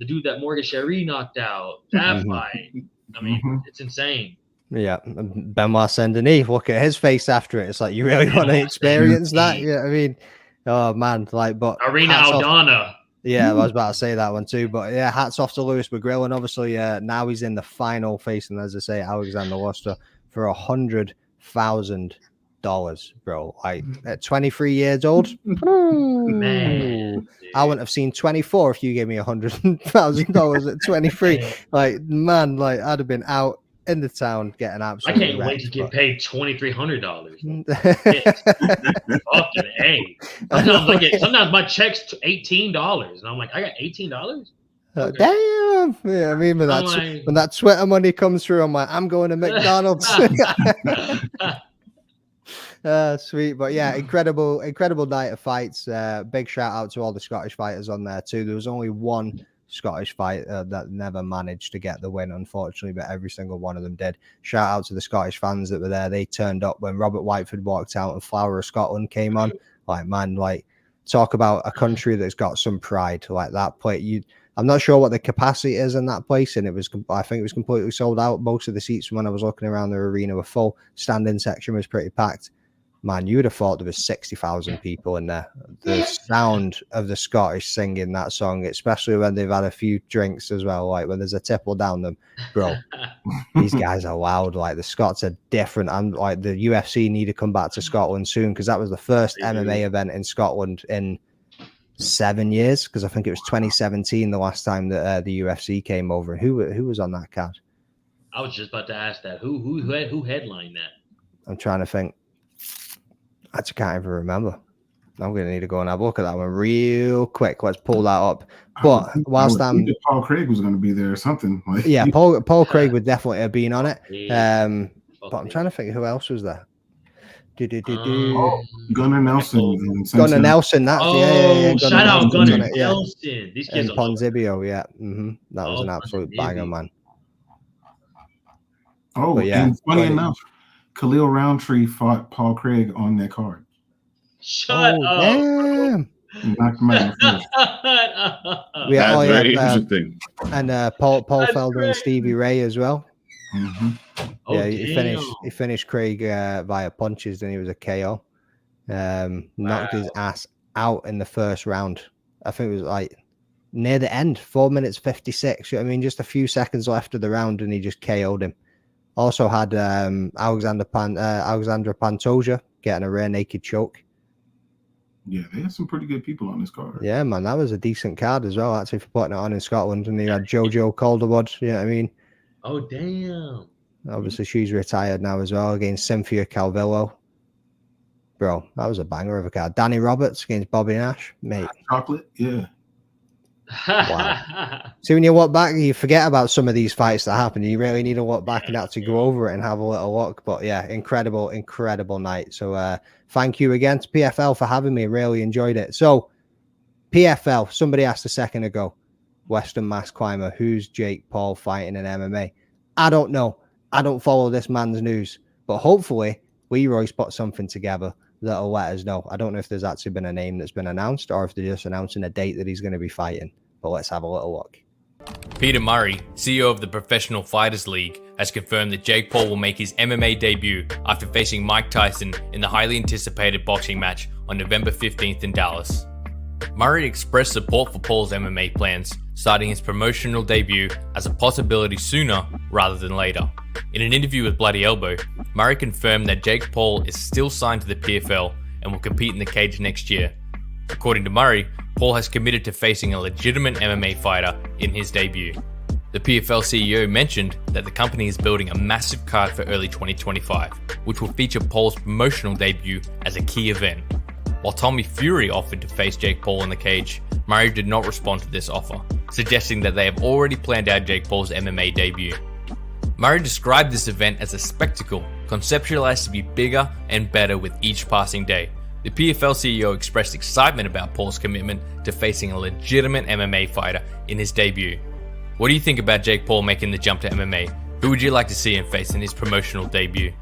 dude that Morgan Sherry knocked out, that fight. I mean, it's insane. Yeah, Benoit Saint-Denis, look at his face after it. It's like, you really want to experience that? Yeah, I mean, oh man, like, but Arena Aldana. Yeah, I was about to say that one too, but yeah, hats off to Lewis McGrill, and obviously now he's in the final facing, as I say, Alexander Worcester for $100,000, bro. Like at 23 years old, man, I wouldn't have seen 24 if you gave me $100,000 at 23. Like man, like I'd have been out in the town getting absolutely. I can't wait to get paid $2,300. Fucking A. Sometimes my check's $18, and I'm like, I got $18. Okay. Damn. Yeah, I mean, when that Twitter money comes through, I'm like, I'm going to McDonald's. Sweet, but yeah, incredible night of fights. Big shout out to all the Scottish fighters on there too. There was only one Scottish fight that never managed to get the win, unfortunately, but every single one of them did. Shout out to the Scottish fans that were there. They turned up when Robert Whiteford walked out and Flower of Scotland came on. Like, man, like talk about a country that's got some pride like that place. I'm not sure what the capacity is in that place, and I think it was completely sold out. Most of the seats when I was looking around the arena were full. Standing section was pretty packed. Man, you would have thought there was 60,000 people in there. The sound of the Scottish singing that song, especially when they've had a few drinks as well, like when there's a tipple down them, bro. These guys are loud. Like the Scots are different. And like the UFC need to come back to Scotland soon, because that was the first MMA event in Scotland in 7 years. Because I think it was 2017 the last time that the UFC came over. Who was on that card? I was just about to ask that. Who headlined that? I'm trying to think. I just can't even remember. I'm going to need to go and have a look at that one real quick. Let's pull that up. But whilst Paul Craig was going to be there or something. Like, yeah, Paul Craig would definitely have been on it. But I'm trying to think who else was there. Gunnar Nelson. Gunnar Nelson. That's yeah. Shout out Gunnar Nelson. Nelson. These kids and Ponzibio. Yeah, that was an absolute banger, man. Oh, but yeah, and funny enough, Khalil Roundtree fought Paul Craig on that card. Shut up. Damn. Knocked him out. That's very interesting. And Paul Felder and Stevie Ray as well. Mm-hmm. Yeah, he finished Craig via punches, and he was a KO. Knocked his ass out in the first round. I think it was like near the end, 4 minutes 56. You know what I mean, just a few seconds left of the round, and he just KO'd him. Also had Alexander Pantoja getting a rear naked choke. Yeah, they had some pretty good people on this card. Yeah, man, that was a decent card as well, actually, for putting it on in Scotland. And you had Jojo Calderwood, you know what I mean? Oh, damn. Obviously, she's retired now as well, against Cynthia Calvillo. Bro, that was a banger of a card. Danny Roberts against Bobby Nash, mate. Chocolate, yeah. Wow. See, when you look back, you forget about some of these fights that happen. You really need to look back and actually go over it and have a little look. But yeah, incredible night. So thank you again to PFL for having me. Really enjoyed it. So PFL, somebody asked a second ago, Western Mass Climber, who's Jake Paul fighting in MMA? I don't know. I don't follow this man's news, but hopefully Leroy's put something together that'll let us know. I don't know if there's actually been a name that's been announced, or if they're just announcing a date that he's going to be fighting. But let's have a little look. Peter Murray, CEO of the Professional Fighters League, has confirmed that Jake Paul will make his MMA debut after facing Mike Tyson in the highly anticipated boxing match on November 15th in Dallas. Murray expressed support for Paul's MMA plans, citing his promotional debut as a possibility sooner rather than later. In an interview with Bloody Elbow, Murray confirmed that Jake Paul is still signed to the PFL and will compete in the cage next year. According to Murray, Paul has committed to facing a legitimate MMA fighter in his debut. The PFL CEO mentioned that the company is building a massive card for early 2025, which will feature Paul's promotional debut as a key event. While Tommy Fury offered to face Jake Paul in the cage, Murray did not respond to this offer, suggesting that they have already planned out Jake Paul's MMA debut. Murray described this event as a spectacle, conceptualized to be bigger and better with each passing day. The PFL CEO expressed excitement about Paul's commitment to facing a legitimate MMA fighter in his debut. What do you think about Jake Paul making the jump to MMA? Who would you like to see him face in his promotional debut?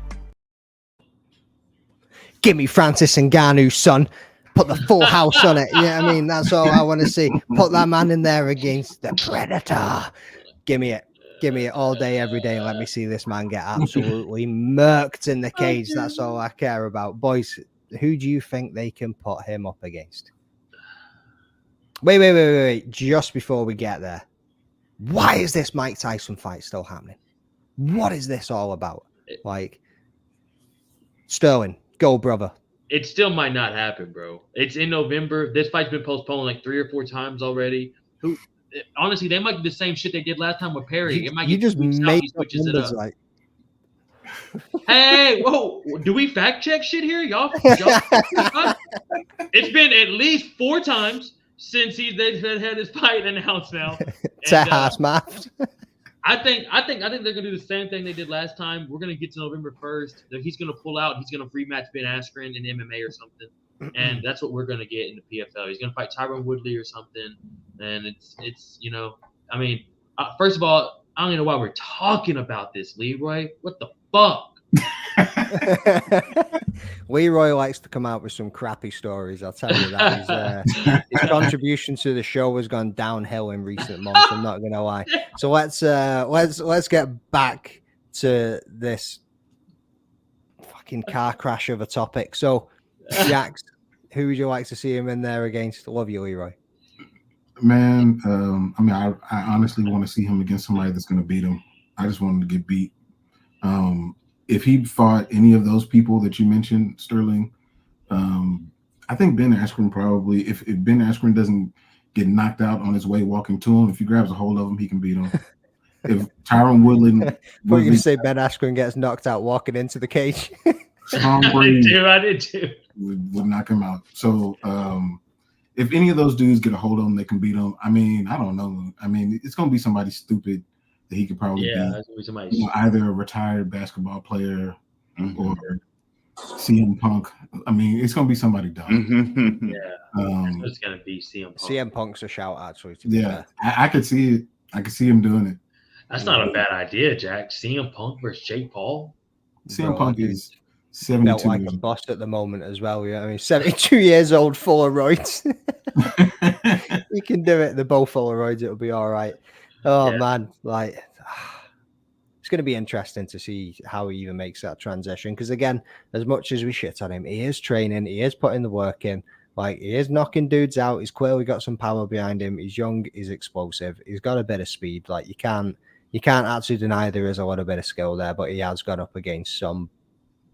Give me Francis Ngannou, son. Put the full house on it. Yeah, I mean, that's all I want to see. Put that man in there against the Predator. Give me it. Give me it all day, every day. Let me see this man get absolutely murked in the cage. That's all I care about. Boys, who do you think they can put him up against? Wait. Just before we get there, why is this Mike Tyson fight still happening? What is this all about? Like, Sterling, go, brother. It still might not happen, bro. It's in November. This fight's been postponed like 3 or 4 times already. Honestly, they might do the same shit they did last time with Perry. It might you just made switches it up. Like... Hey, whoa! Do we fact check shit here, y'all? It's been at least 4 times since they've had his fight announced now. Math. I think they're gonna do the same thing they did last time. We're gonna get to November 1st. He's gonna pull out. He's gonna rematch Ben Askren in MMA or something, and that's what we're gonna get in the PFL. He's gonna fight Tyron Woodley or something, and it's you know, I mean, first of all, I don't even know why we're talking about this, Leroy. What the fuck? Leroy likes to come out with some crappy stories. I'll tell you that. His contribution to the show has gone downhill in recent months. I'm not going to lie. So let's get back to this fucking car crash of a topic. So, Jax, who would you like to see him in there against? Love you, Leroy. Man, I mean, I honestly want to see him against somebody that's going to beat him. I just want him to get beat. If he fought any of those people that you mentioned, Sterling, I think Ben Askren probably, if Ben Askren doesn't get knocked out on his way walking to him, if he grabs a hold of him, he can beat him. If Tyron Woodland, What are you going to say? Ben Askren gets knocked out walking into the cage. I did too. Would knock him out. So if any of those dudes get a hold of him, they can beat him. I mean, I don't know. I mean, it's going to be somebody stupid that he could probably be, either a retired basketball player or CM Punk. I mean, it's going to be somebody dumb. It's going to be CM Punk. CM Punk's a shout, actually. I could see it. I could see him doing it. That's not a bad idea, Jack. CM Punk versus Jake Paul. CM Punk is 72 like a boss at the moment as well. Yeah, I mean, 72 years old, full of roids. He can do it. They're both full of roids. It'll be all right. Oh man, like it's going to be interesting to see how he even makes that transition. Because again, as much as we shit on him, he is training, he is putting the work in. Like, he is knocking dudes out. He's clearly got some power behind him. He's young, he's explosive, he's got a bit of speed. Like, you can't actually deny there is a little bit of skill there, but he has gone up against some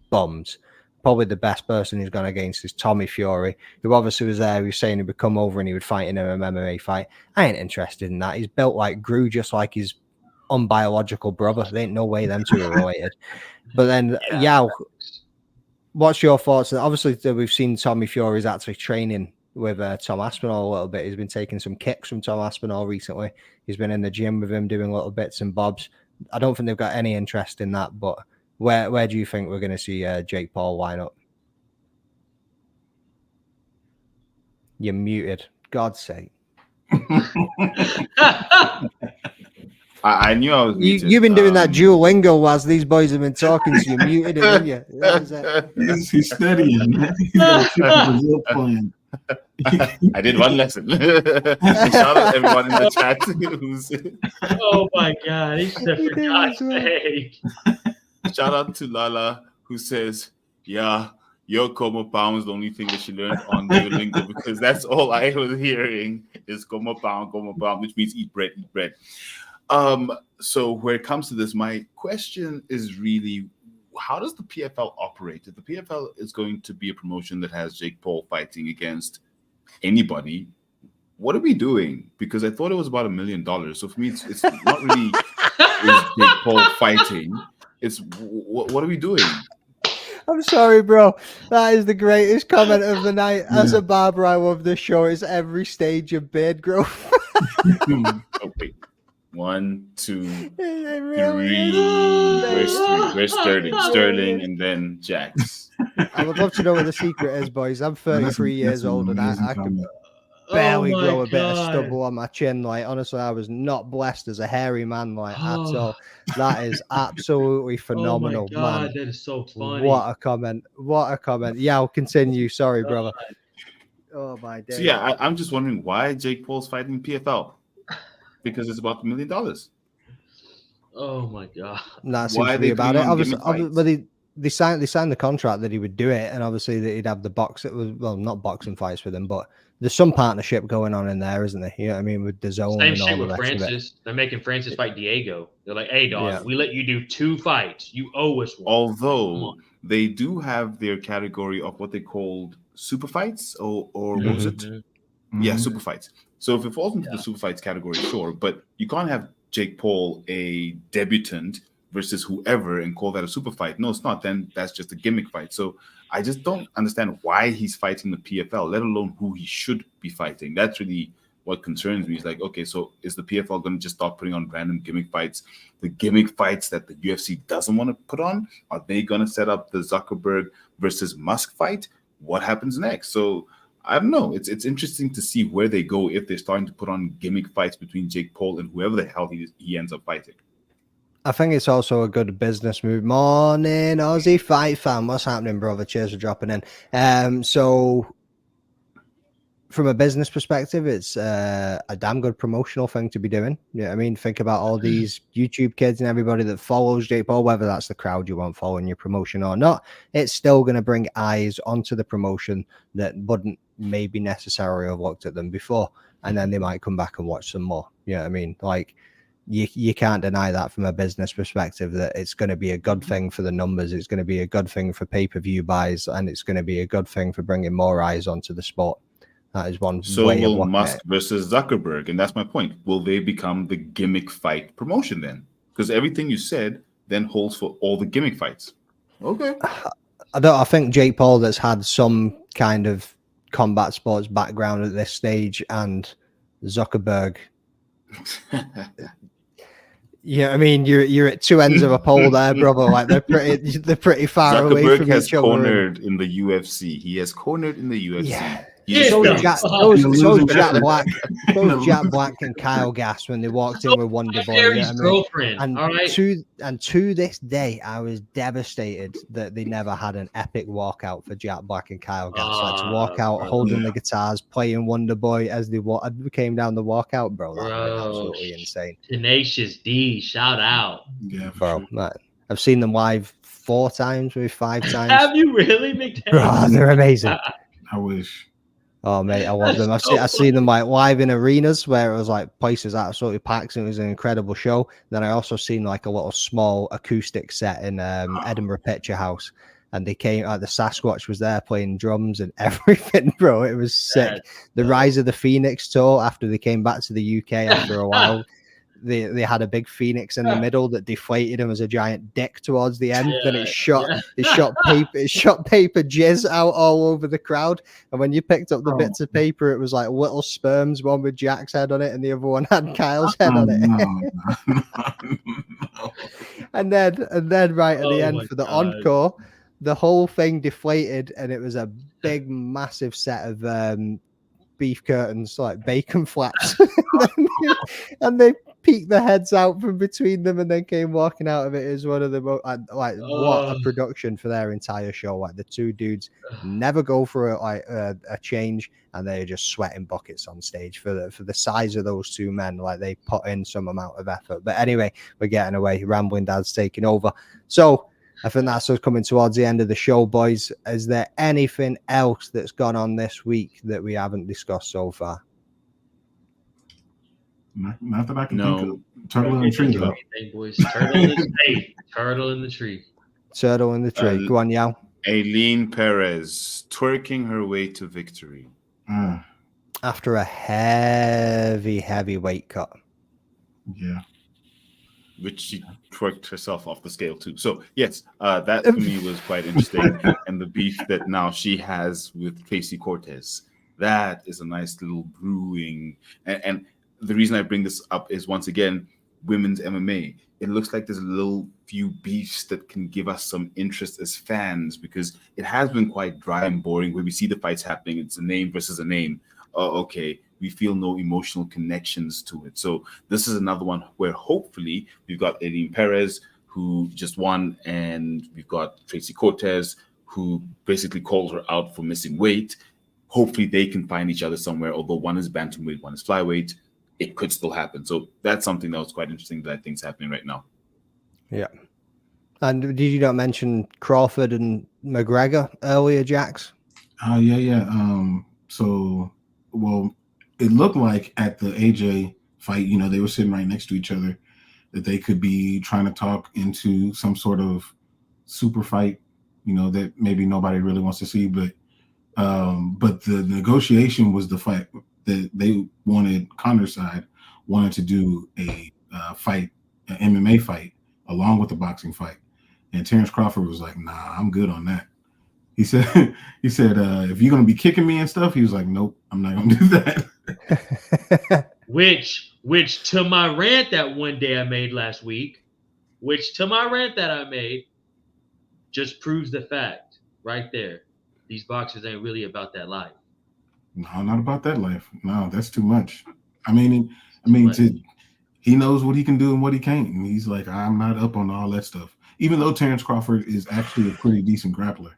bums. Probably the best person he's gone against is Tommy Fury, who obviously was there. He was saying he would come over and he would fight in an MMA fight. I ain't interested in that. He's built like grew just like his unbiological brother. There ain't no way them two are related. But then, what's your thoughts? Obviously, we've seen Tommy Fury's actually training with Tom Aspinall a little bit. He's been taking some kicks from Tom Aspinall recently. He's been in the gym with him doing little bits and bobs. I don't think they've got any interest in that, but where do you think we're going to see Jake Paul line up? You're muted. God's sake. I knew I was muted. You've been doing that Duolingo whilst these boys have been talking, so you muted it, haven't you? He's studying. He's got a Brazil plan. I did one lesson. Shout out everyone in the chat. Oh my God, he said for God's sake. Shout out to Lala, who says, yeah, your Como Pound is the only thing that she learned on Duolingo, because that's all I was hearing is Como Pound, which means eat bread, eat bread. So where it comes to this, my question is really, how does the PFL operate? If the PFL is going to be a promotion that has Jake Paul fighting against anybody, what are we doing? Because I thought it was about $1 million. So for me, it's not really is Jake Paul fighting. It's what are we doing? I'm sorry, bro. That is the greatest comment of the night. As a barber, I love this show. It's every stage of beard growth. Oh, wait. 1, 2, 3. Where's Sterling? Sterling, and then Jax. I would love to know what the secret is, boys. I'm 33 years old, and I can barely grow a bit of stubble on my chin. Like, honestly, I was not blessed as a hairy man, like, at all. That is absolutely phenomenal, oh my God, man. That is so funny. What a comment. What a comment. Yeah, I'll continue. Sorry, brother. Oh, my day. So, yeah, I'm just wondering why Jake Paul's fighting PFL. Because it's about $1 million. Oh my God! That seems to be about it. Obviously, but they signed the contract that he would do it, and obviously that he'd have the box. It was not boxing fights with him, but there's some partnership going on in there, isn't there? You know what I mean, with DAZN Same and all shit the with rest Francis. of it. They're making Francis fight Diego. They're like, "Hey, dog, we let you do 2 fights. You owe us one." Although they do have their category of what they called super fights, or what was it? Mm-hmm. Yeah, super fights. So if it falls into the super fights category, sure, but you can't have Jake Paul, a debutant, versus whoever and call that a super fight. No, it's not. Then that's just a gimmick fight. So I just don't understand why he's fighting the PFL, let alone who he should be fighting. That's really what concerns me. Is like, okay, so is the PFL going to just start putting on random gimmick fights? The gimmick fights that the UFC doesn't want to put on? Are they going to set up the Zuckerberg versus Musk fight? What happens next? So I don't know. It's interesting to see where they go if they're starting to put on gimmick fights between Jake Paul and whoever the hell he ends up fighting. I think it's also a good business move. Morning, Aussie Fight Fan. What's happening, brother? Cheers for dropping in. So from a business perspective, it's a damn good promotional thing to be doing. Yeah, I mean, think about all these YouTube kids and everybody that follows Jake Paul, whether that's the crowd you want following your promotion or not. It's still going to bring eyes onto the promotion that wouldn't maybe necessarily have looked at them before, and then they might come back and watch some more. Yeah, I mean, like you can't deny that from a business perspective, that it's going to be a good thing for the numbers. It's going to be a good thing for pay-per-view buys, and it's going to be a good thing for bringing more eyes onto the sport. That is one So way of will looking Musk at it. versus Zuckerberg, and that's my point. Will they become the gimmick fight promotion then? Because everything you said then holds for all the gimmick fights. Okay. I think Jake Paul that's had some kind of combat sports background at this stage, and Zuckerberg. Yeah, I mean, you're at two ends of a pole there, brother. Like they're pretty far away Zuckerberg from has each other. cornered in the UFC. He has cornered in the UFC. Yeah. He's So just- Jack Black, both Jack Black and Kyle Gass when they walked in with Wonder Boy. Gary's Yeah, I mean, girlfriend. and All right. to this day, I was devastated that they never had an epic walkout for Jack Black and Kyle Gass. Like to walk out holding the guitars, playing Wonder Boy as they came down the walkout, bro. That would have been absolutely insane. Tenacious D, shout out. Yeah, bro. Man, I've seen them live 4 times, maybe 5 times. Have you really, McDaniel? Bro, they're amazing. I wish. Oh mate, I love them. I've seen them like live in arenas where it was like places absolutely packed, and it was an incredible show. Then I also seen like a little small acoustic set in Edinburgh Picture House, and they came. The Sasquatch was there playing drums and everything, bro. It was sick. The Rise of the Phoenix tour after they came back to the UK after a while. They had a big phoenix in the middle that deflated him as a giant dick towards the end. Then it shot paper jizz out all over the crowd. And when you picked up the bits of paper, it was like little sperms, one with Jack's head on it, and the other one had Kyle's head on it. And then right at the end for the encore, the whole thing deflated, and it was a big, massive set of beef curtains, like bacon flaps, and they peeked their heads out from between them and then came walking out of it. As one of the most what a production for their entire show. Like the two dudes never go for a change, and they're just sweating buckets on stage for the size of those two men. Like they put in some amount of effort. But anyway, we're getting away. Rambling Dad's taking over. So I think that's us coming towards the end of the show, boys. Is there anything else that's gone on this week that we haven't discussed so far? Not that I can think of. Turtle in the tree, though. Boys. Turtle in the tree. Turtle in the tree. Turtle in the tree. Go on, Yao. Aileen Perez twerking her way to victory. After a heavy weight cut. Yeah. Which she twerked herself off the scale too. So yes, that to me was quite interesting. And the beef that now she has with Tracy Cortez, that is a nice little brewing. And the reason I bring this up is once again, women's MMA. It looks like there's a little few beefs that can give us some interest as fans, because it has been quite dry and boring where we see the fights happening. It's a name versus a name. Oh, okay. We feel no emotional connections to it. So this is another one where hopefully we've got Aileen Perez, who just won, and we've got Tracy Cortez, who basically called her out for missing weight. Hopefully they can find each other somewhere, although one is bantamweight, one is flyweight. It could still happen. So that's something that was quite interesting that I think is happening right now. Yeah. And did you not mention Crawford and McGregor earlier, Jax? Yeah. So, well, it looked like at the AJ fight, they were sitting right next to each other, that they could be trying to talk into some sort of super fight, that maybe nobody really wants to see. But the negotiation was the fact that they wanted, Connor's side wanted to do a fight, an MMA fight, along with the boxing fight. And Terrence Crawford was like, nah, I'm good on that. He said, if you're going to be kicking me and stuff, he was like, nope, I'm not going to do that. Which to my rant that one day I made last week, just proves the fact right there. These boxers ain't really about that life. No, not about that life. No, that's too much. I mean, he knows what he can do and what he can't. And he's like, I'm not up on all that stuff. Even though Terrence Crawford is actually a pretty decent grappler.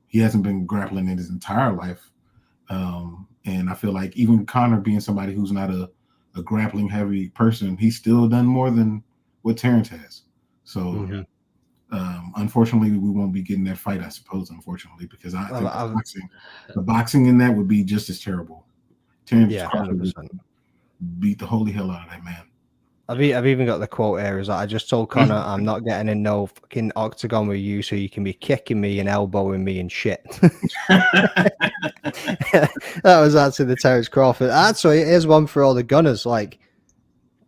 He hasn't been grappling in his entire life. And I feel like even Conor being somebody who's not a grappling heavy person, he's still done more than what Terrence has. So unfortunately, we won't be getting that fight, I suppose, unfortunately, because I think the boxing in that would be just as terrible. Terrence Crawford would beat the holy hell out of that man. I've even got the quote here, is that I just told Conor I'm not getting in no fucking octagon with you, so you can be kicking me and elbowing me and shit. That was actually the Terrence Crawford. Actually, here's one for all the gunners. Like,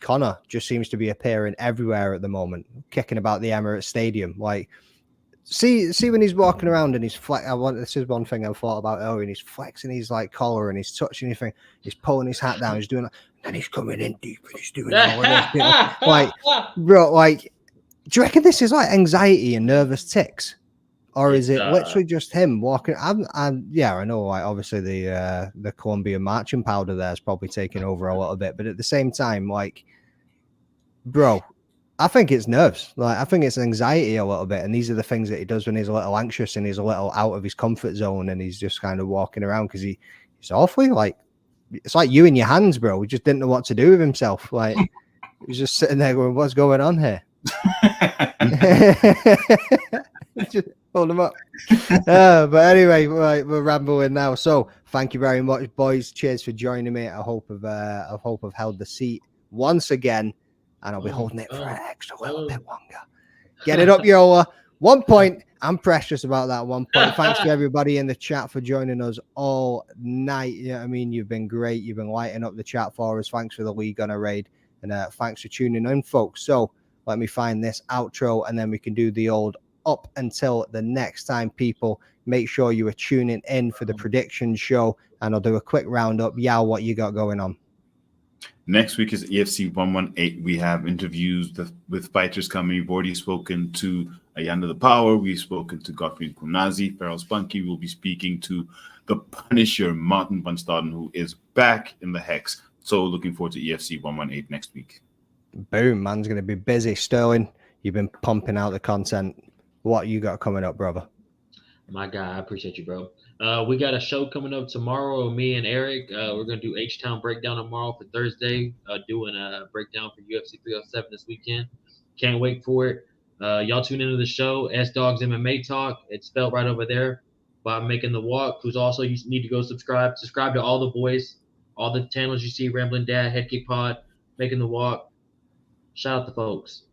Conor just seems to be appearing everywhere at the moment, kicking about the Emirates Stadium. Like, see when he's walking around and he's this is one thing I thought about earlier, and he's flexing his like collar and he's touching anything, he's pulling his hat down, he's doing, and he's coming in deep and he's doing all of this, you know? Like, bro, like, do you reckon this is like anxiety and nervous tics, or is it literally just him walking? Yeah, I know, like, obviously the Colombian marching powder there is probably taking over a little bit, but at the same time, like, bro, I think it's nerves. Like, I think it's anxiety a little bit, and these are the things that he does when he's a little anxious and he's a little out of his comfort zone, and he's just kind of walking around because he's awfully like, it's like you in your hands, bro. He just didn't know what to do with himself. Like, he was just sitting there going, "What's going on here?" Just hold him up. But anyway, right, we're rambling now. So thank you very much, boys. Cheers for joining me. I hope I've held the seat once again, and I'll be holding it for an extra little bit longer. Get it up, Yola. 1 point. I'm precious about that 1 point. Thanks to everybody in the chat for joining us all night. You know what I mean? You've been great. You've been lighting up the chat for us. Thanks for the League Gunner raid. And thanks for tuning in, folks. So let me find this outro, and then we can do the old up until the next time, people. Make sure you are tuning in for the prediction show, and I'll do a quick roundup. Yeah, what you got going on? Next week is EFC 118. We have interviews with fighters coming. We've already spoken to Ayanda the Power. We've spoken to Gottfried Kunazi. Farrell Spunky will be speaking to the Punisher, Martin Van Staden, who is back in the Hex. So looking forward to EFC 118 next week. Boom, man's going to be busy. Sterling, you've been pumping out the content. What you got coming up, brother? My guy, I appreciate you, bro. We got a show coming up tomorrow. Me and Eric, we're gonna do H-Town breakdown tomorrow for Thursday. Doing a breakdown for UFC 307 this weekend. Can't wait for it. Y'all tune into the show. S Dogs MMA Talk. It's spelled right over there. By Making the Walk, who's also, you need to go subscribe. Subscribe to all the boys, all the channels you see: Ramblin' Dad, Head Kick Pod, Making the Walk. Shout out to folks.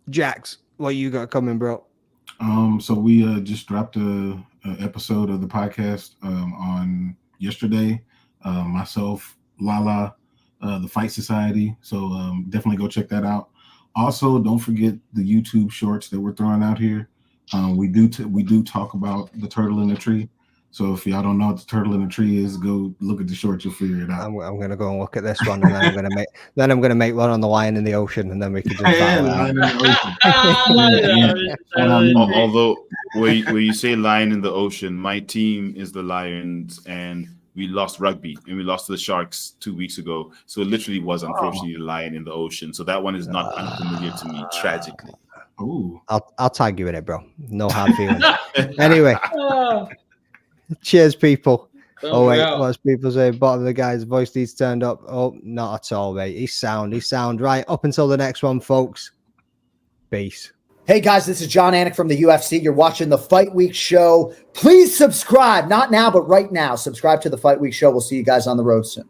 Jax, what you got coming, bro? So we just dropped a episode of the podcast on yesterday. Myself, Lala, the Fight Society. So definitely go check that out. Also, don't forget the YouTube shorts that we're throwing out here. We do talk about the turtle in the tree. So if y'all don't know what the turtle in the tree is, go look at the short. You'll figure it out. I'm gonna go and look at this one, and then I'm gonna make one on the lion in the ocean, and then we can just Although where you say lion in the ocean, my team is the Lions, and we lost rugby and we lost to the Sharks 2 weeks ago. So it literally was unfortunately the lion in the ocean. So that one is not unfamiliar to me, tragically. Ooh. I'll tag you in it, bro. No hard feelings. Anyway. Cheers, people. Oh wait, what's people say? Bottom of the guy's voice needs turned up. Oh, not at all, mate. He's sound right. Up until the next one, folks. Peace. Hey guys, this is John Anik from the UFC. You're watching the Fight Week Show. Please subscribe. Not now, but right now. Subscribe to the Fight Week Show. We'll see you guys on the road soon.